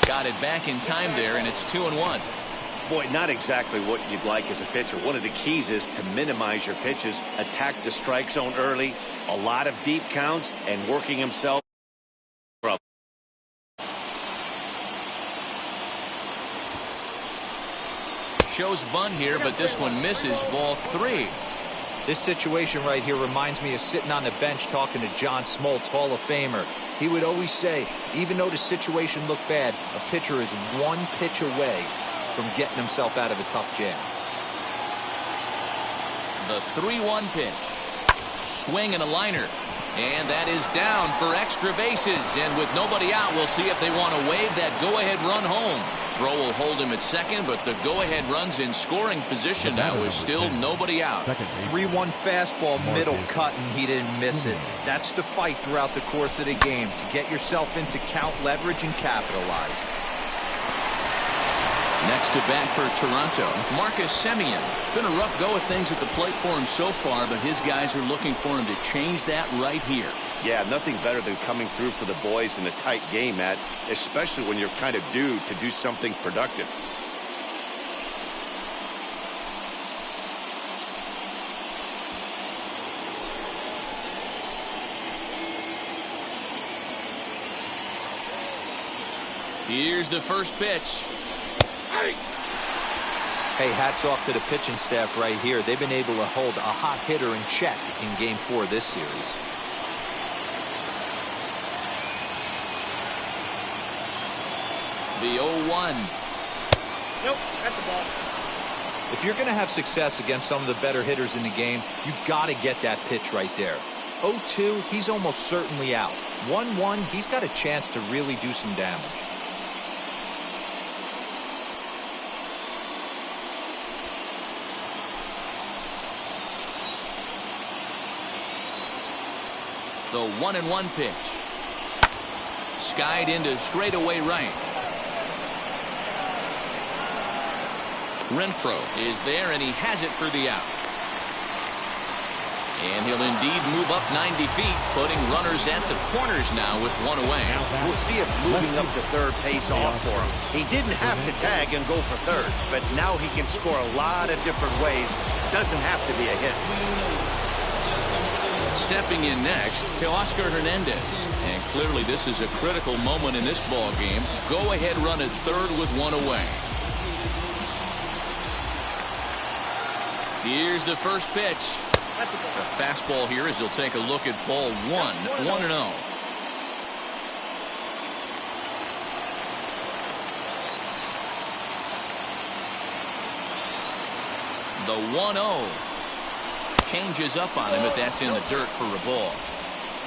Got it back in time there, and it's 2-1. Boy, not exactly what you'd like as a pitcher. One of the keys is to minimize your pitches, attack the strike zone early, a lot of deep counts, and working himself up. Shows bunt here, but this one misses. Ball 3. This situation right here reminds me of sitting on the bench talking to John Smoltz, Hall of Famer. He would always say, even though the situation looked bad, a pitcher is one pitch away from getting himself out of a tough jam. The 3-1 pitch. Swing and a liner. And that is down for extra bases. And with nobody out, we'll see if they want to wave that go-ahead run home. Throw will hold him at second, but the go-ahead run's in scoring position now with still nobody out. 3-1 fastball, middle cut, and he didn't miss it. That's the fight throughout the course of the game, to get yourself into count leverage and capitalize. Next to bat for Toronto, Marcus Semien. It's been a rough go of things at the plate for him so far, but his guys are looking for him to change that right here. Yeah, nothing better than coming through for the boys in a tight game, Matt, especially when you're kind of due to do something productive. Here's the first pitch. Hey, hats off to the pitching staff right here. They've been able to hold a hot hitter in check in Game 4 of this series. The 0-1. Nope, that's the ball. If you're going to have success against some of the better hitters in the game, you got to get that pitch right there. 0-2, he's almost certainly out. 1-1, he's got a chance to really do some damage. The 1-1 pitch. Skied into straightaway right. Renfroe is there, and he has it for the out. And he'll indeed move up 90 feet, putting runners at the corners now with one away. We'll see if moving up to third pays off for him. He didn't have to tag and go for third, but now he can score a lot of different ways. Doesn't have to be a hit. Stepping in next to Oscar Hernandez. And clearly this is a critical moment in this ball game. Go ahead run at third with one away. Here's the first pitch. A fastball here as he'll take a look at ball 1, 1-0. The 1-0. Changes up on him, but that's in the dirt for a ball.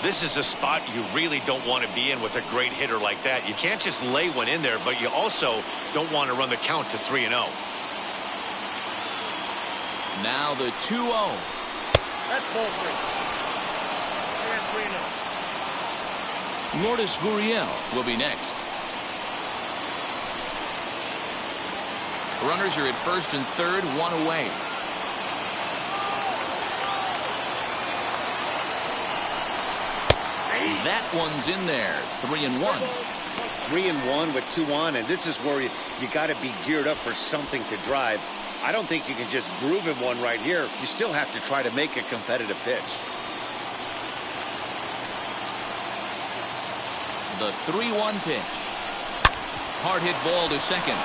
This is a spot you really don't want to be in with a great hitter like that. You can't just lay one in there, but you also don't want to run the count to 3-0. Now the 2-0. That's ball 3. And 3-0. Lourdes Gurriel will be next. Runners are at first and third, one away. That one's in there. 3-1. 3-1 with 2 on, and this is where you got to be geared up for something to drive. I don't think you can just groove him one right here. You still have to try to make a competitive pitch. The 3-1 pitch. Hard hit ball to second.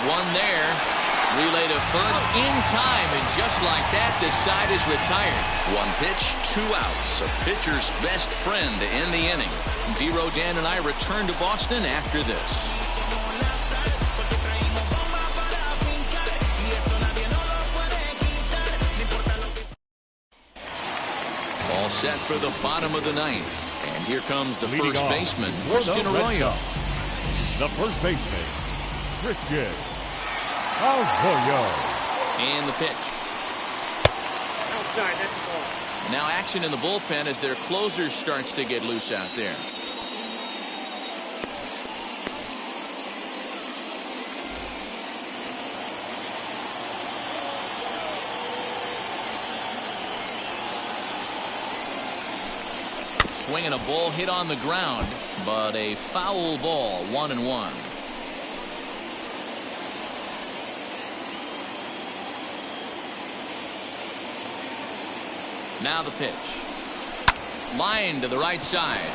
One there. Relay to first in time, and just like that, the side is retired. One pitch, 2 outs. A pitcher's best friend in the inning. D-Row, Dan, and I return to Boston after this. All set for the bottom of the ninth. And here comes the Leading first off baseman, for the Christian Red Arroyo. Sox, the first baseman, Christian Arroyo. And the pitch. Outside, that's the ball. Now action in the bullpen as their closer starts to get loose out there. Swinging a ball hit on the ground, but a foul ball, 1-1. Now the pitch. Line to the right side.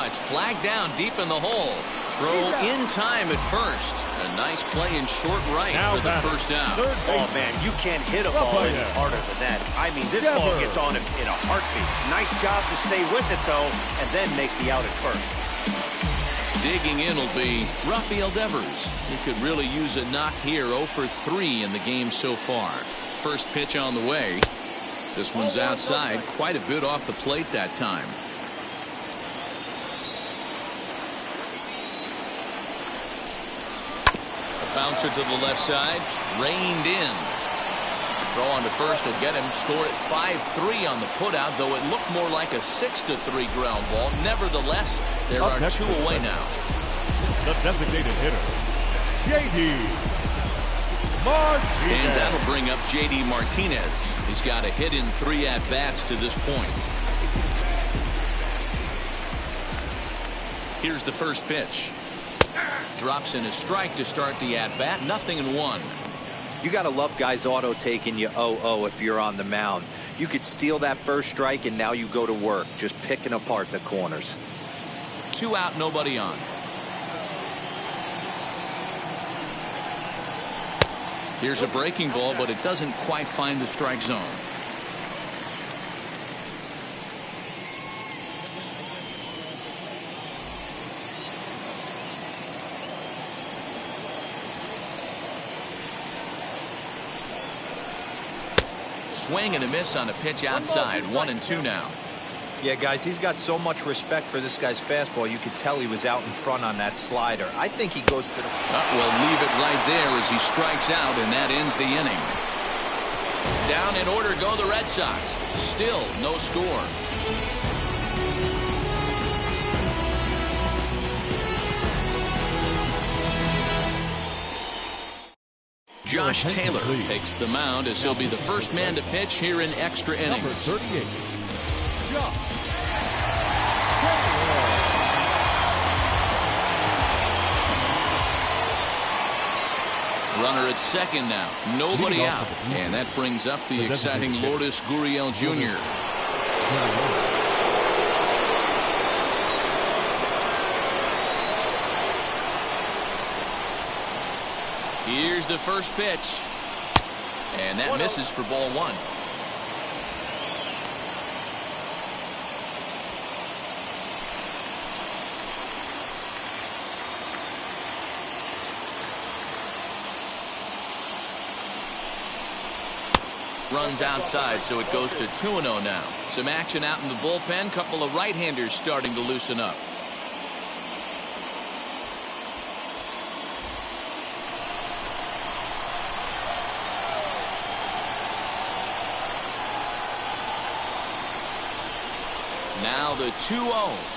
It's flagged down deep in the hole. Throw in time at first. A nice play in short right Now for the first out. Oh, man, you can't hit a ball any harder than that. I mean, this ball gets on him in a heartbeat. Nice job to stay with it, though, and then make the out at first. Digging in will be Rafael Devers. He could really use a knock here. 0 for 3 in the game so far. First pitch on the way. This one's outside, quite a bit off the plate that time. A bouncer to the left side, reined in. Throw on to first will get him. Score at 5-3 on the putout, though it looked more like a 6-3 ground ball. Nevertheless, there are 2 away now. The designated hitter, J.D. Martinez. And that'll bring up J.D. Martinez. He's got a hit in 3 at-bats to this point. Here's the first pitch. Drops in a strike to start the at-bat. 0-1. You got to love guys auto taking you 0-0 if you're on the mound. You could steal that first strike and now you go to work just picking apart the corners. 2 out, nobody on. Here's a breaking ball, but it doesn't quite find the strike zone. Swing and a miss on a pitch outside. 1-2 now. Yeah, guys, he's got so much respect for this guy's fastball. You could tell he was out in front on that slider. I think he goes to the... We'll leave it right there as he strikes out, and that ends the inning. Down in order go the Red Sox. Still no score. Josh Taylor takes the mound as he'll be the first man to pitch here in extra innings. Number 38, Josh Taylor. Runner at second now. Nobody out. And that brings up the exciting Lourdes Gurriel Jr. Here's the first pitch. And that misses for ball 1. Runs outside, so it goes to 2-0 now. Some action out in the bullpen. Couple of right-handers starting to loosen up. Now the 2-0.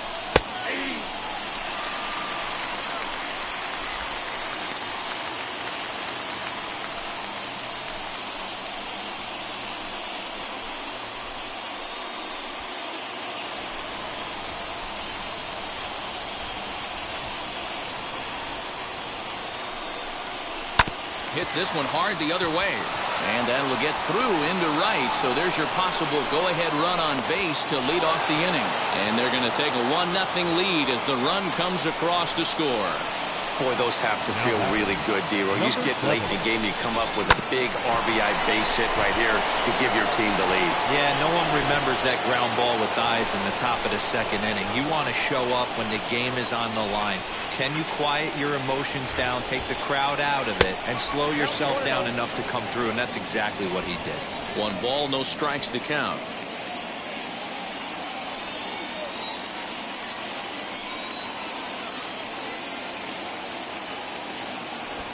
Hits this one hard the other way. And that'll get through into right. So there's your possible go-ahead run on base to lead off the inning. And they're going to take a 1-0 lead as the run comes across to score. Boy, those have to feel really good, D-Roy. You get late in the game, you come up with a big RBI base hit right here to give your team the lead. Yeah, no one remembers that ground ball with eyes in the top of the second inning. You want to show up when the game is on the line. Can you quiet your emotions down, take the crowd out of it, and slow yourself down enough to come through? And that's exactly what he did. 1 ball, no strikes to count.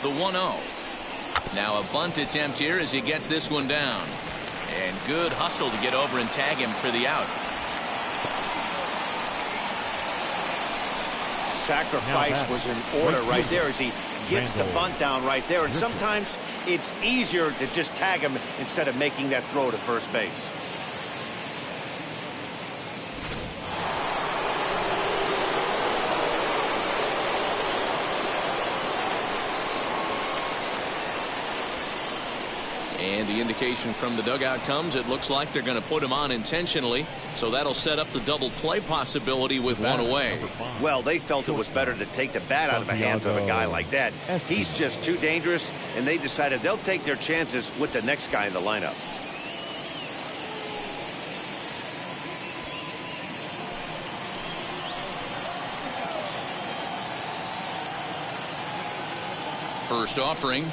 The 1-0. Now a bunt attempt here as he gets this one down. And good hustle to get over and tag him for the out. Sacrifice was in order right there as he gets the bunt down right there. And sometimes it's easier to just tag him instead of making that throw to first base. And the indication from the dugout comes, it looks like they're going to put him on intentionally, so that'll set up the double play possibility with one away. Well, they felt it was better to take the bat out of the hands of a guy like that. He's just too dangerous, and they decided they'll take their chances with the next guy in the lineup. First offering.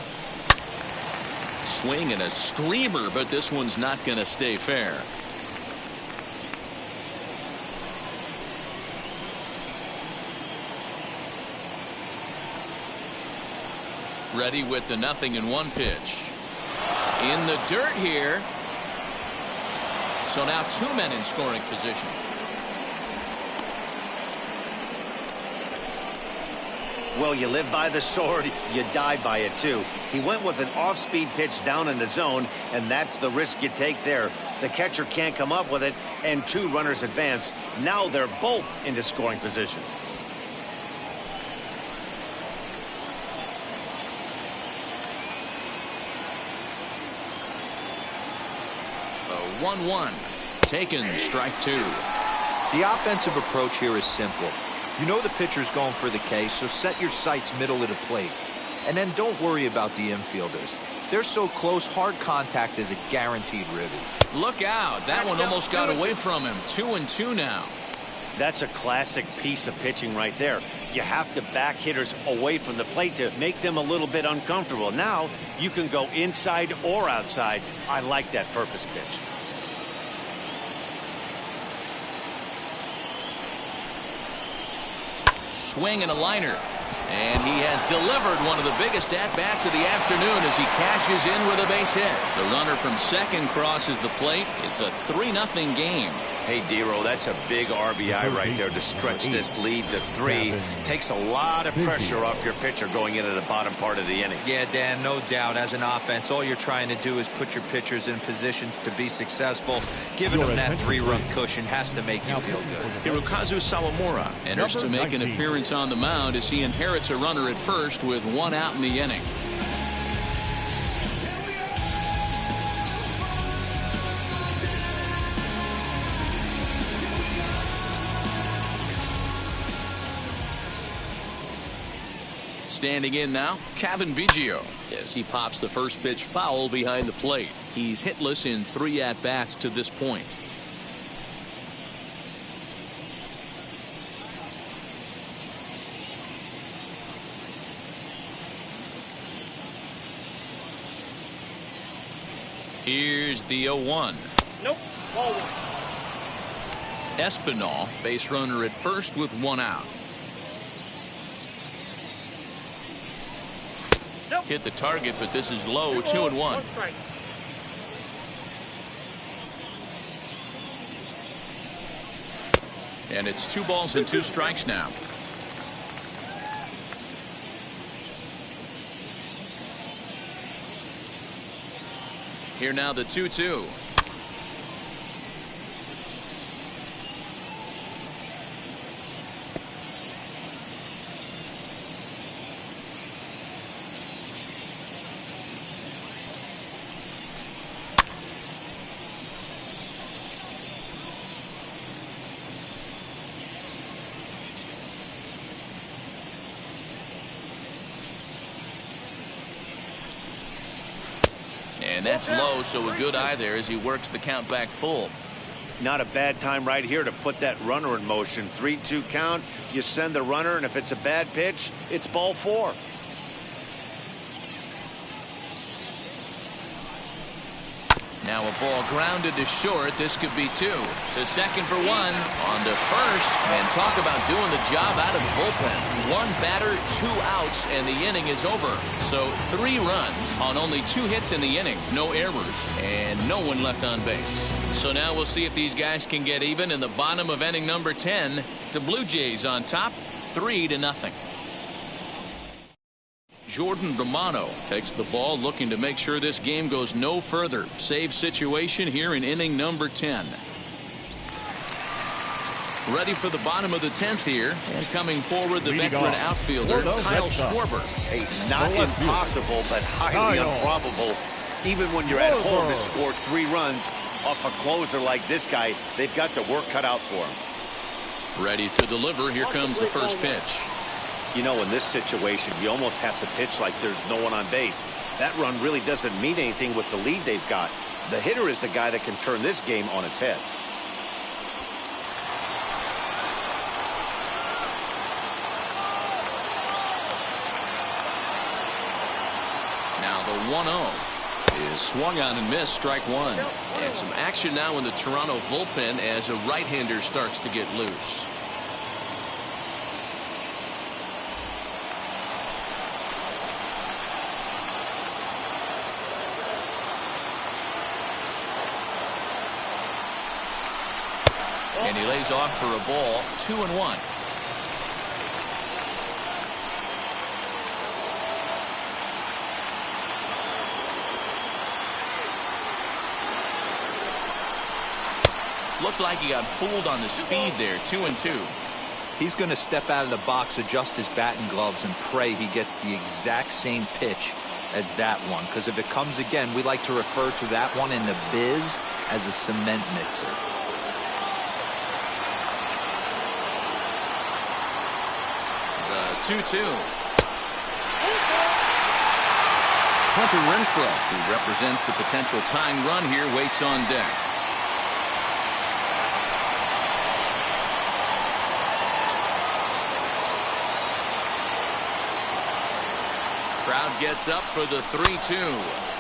Swing and a screamer, but this one's not going to stay fair. Ready with the 0-1 pitch. In the dirt here. So now 2 men in scoring position. Well, you live by the sword, you die by it too. He went with an off-speed pitch down in the zone, and that's the risk you take there. The catcher can't come up with it, and 2 runners advance. Now they're both into scoring position. A 1-1. Taken, strike 2. The offensive approach here is simple. You know the pitcher's going for the K, so set your sights middle of the plate. And then don't worry about the infielders. They're so close, hard contact is a guaranteed ribby. Look out. That one almost got away from him. 2-2 now. That's a classic piece of pitching right there. You have to back hitters away from the plate to make them a little bit uncomfortable. Now you can go inside or outside. I like that purpose pitch. Swing and a liner. And he has delivered one of the biggest at-bats of the afternoon as he cashes in with a base hit. The runner from second crosses the plate. It's a 3-0 game. Hey, D-Roll, that's a big RBI right there to stretch this lead to 3. Takes a lot of pressure off your pitcher going into the bottom part of the inning. Yeah, Dan, no doubt. As an offense, all you're trying to do is put your pitchers in positions to be successful. Giving them that 3-run cushion has to make you feel good. Hirokazu Sawamura enters to make an appearance on the mound as he inherits a runner at first with 1 out in the inning. Standing in now, Kevin Biggio, as he pops the first pitch foul behind the plate. He's hitless in 3 at-bats to this point. Here's the 0-1. Nope. Ball 1. Espinal, base runner at first with 1 out. Nope. Hit the target, but this is low. 2-1. And it's 2 balls and 2 strikes now. Here now the 2-2. And that's low, so a good eye there as he works the count back full. Not a bad time right here to put that runner in motion. 3-2 count. You send the runner, and if it's a bad pitch, it's ball 4. Now a ball grounded to short. This could be 2. To second for 1. On to first. And talk about doing the job out of the bullpen. 1 batter, 2 outs, and the inning is over. So 3 runs on only 2 hits in the inning. No errors. And no one left on base. So now we'll see if these guys can get even in the bottom of inning number 10. The Blue Jays on top, 3-0. Jordan Romano takes the ball, looking to make sure this game goes no further. Save situation here in inning number 10. Ready for the bottom of the 10th here, and coming forward, the veteran outfielder Kyle Schwarber. Hey, not impossible, but highly improbable. Even when you're at home to score 3 runs off a closer like this guy, they've got the work cut out for him. Ready to deliver. Here comes the first pitch. You know, in this situation, you almost have to pitch like there's no one on base. That run really doesn't mean anything with the lead they've got. The hitter is the guy that can turn this game on its head. Now the 1-0 is swung on and missed, strike 1. And some action now in the Toronto bullpen as a right-hander starts to get loose. And he lays off for a ball, 2-1. Looked like he got fooled on the speed there, 2-2. He's going to step out of the box, adjust his batting gloves, and pray he gets the exact same pitch as that one. Because if it comes again, we like to refer to that one in the biz as a cement mixer. The 2-2. Hunter Renfroe, who represents the potential tying run here, waits on deck. Crowd gets up for the 3-2.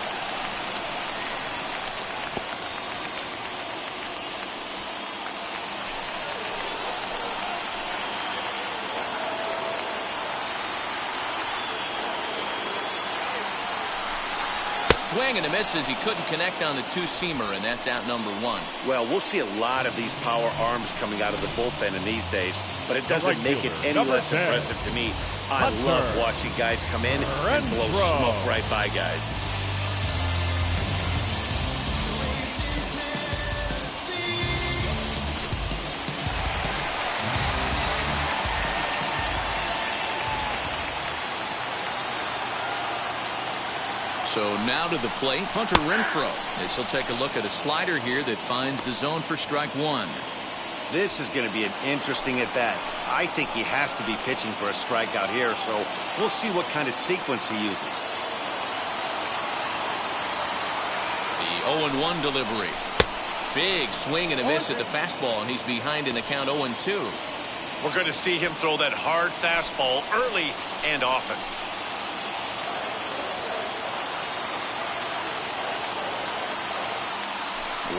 Swing and a miss as he couldn't connect on the 2-seamer, and that's out number 1. Well, we'll see a lot of these power arms coming out of the bullpen in these days, but it doesn't make it any less impressive to me. I love watching guys come in and blow smoke right by guys. So now to the plate, Hunter Renfroe. As he'll take a look at a slider here that finds the zone for strike 1. This is going to be an interesting at-bat. I think he has to be pitching for a strikeout here, so we'll see what kind of sequence he uses. The 0-1 delivery. Big swing and a miss at the fastball, and he's behind in the count 0-2. We're going to see him throw that hard fastball early and often.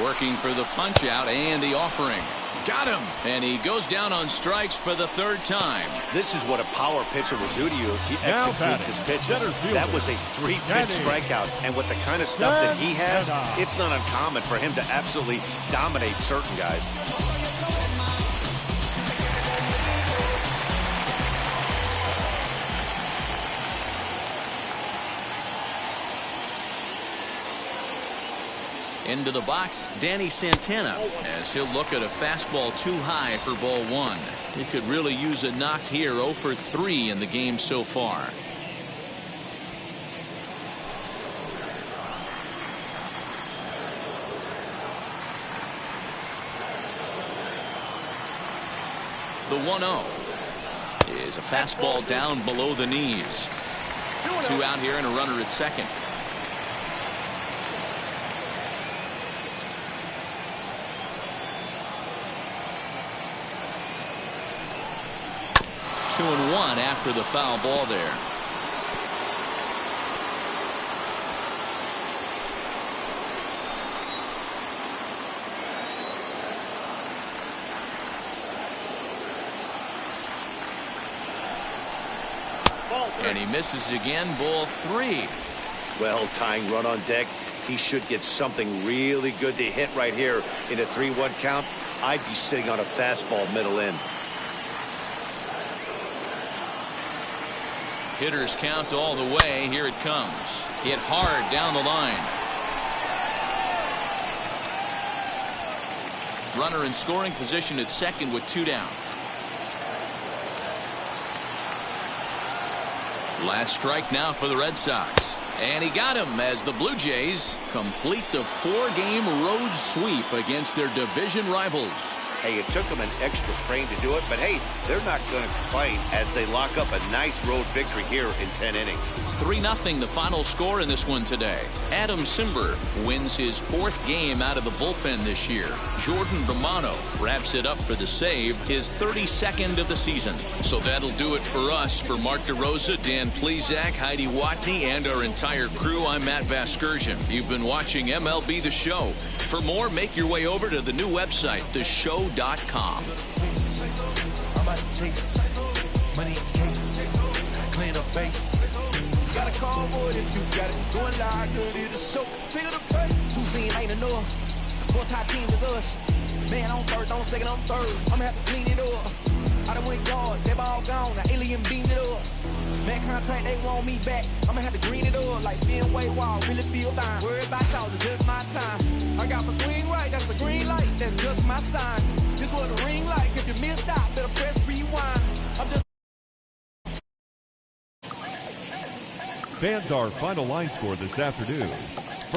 Working for the punch out and the offering. Got him. And he goes down on strikes for the 3rd time. This is what a power pitcher will do to you if he executes his pitches. That was a 3-pitch strikeout. And with the kind of stuff that he has, it's not uncommon for him to absolutely dominate certain guys. Into the box, Danny Santana, as he'll look at a fastball too high for ball 1. He could really use a knock here. 0 for 3 in the game so far. The 1-0 is a fastball down below the knees. 2 out here and a runner at second. Two and 1 after the foul ball there. And he misses again, ball 3. Well, tying run on deck. He should get something really good to hit right here in a 3-1 count. I'd be sitting on a fastball middle in. Hitters count all the way. Here it comes. Hit hard down the line. Runner in scoring position at second with 2 down. Last strike now for the Red Sox. And he got him as the Blue Jays complete the 4-game road sweep against their division rivals. Hey, it took them an extra frame to do it, but hey, they're not going to complain as they lock up a nice road victory here in 10 innings. 3-0 the final score in this one today. Adam Simber wins his 4th game out of the bullpen this year. Jordan Romano wraps it up for the save, his 32nd of the season. So that'll do it for us. For Mark DeRosa, Dan Plesac, Heidi Watney, and our entire crew, I'm Matt Vasgersian. You've been watching MLB The Show. For more, make your way over to the new website, theshow.com. Money case, clean up base. Got a call for it if you got it. Doing live good, it'll show. Figure the pay. 2 team ain't enough. 4 top team is us. Man, on first, on second, on third. I'ma have to clean it up. I done went yard, they all gone. Now alien beamed it up. Man contract, they want me back. I'ma have to green it up like Fenway Wall. Really feel fine. Worry about y'all, it's just my time. I got my swing right, that's a green light. That's just my sign. This what a ring like. If you missed out, better press rewind. I'm just. Fans, our final line score this afternoon.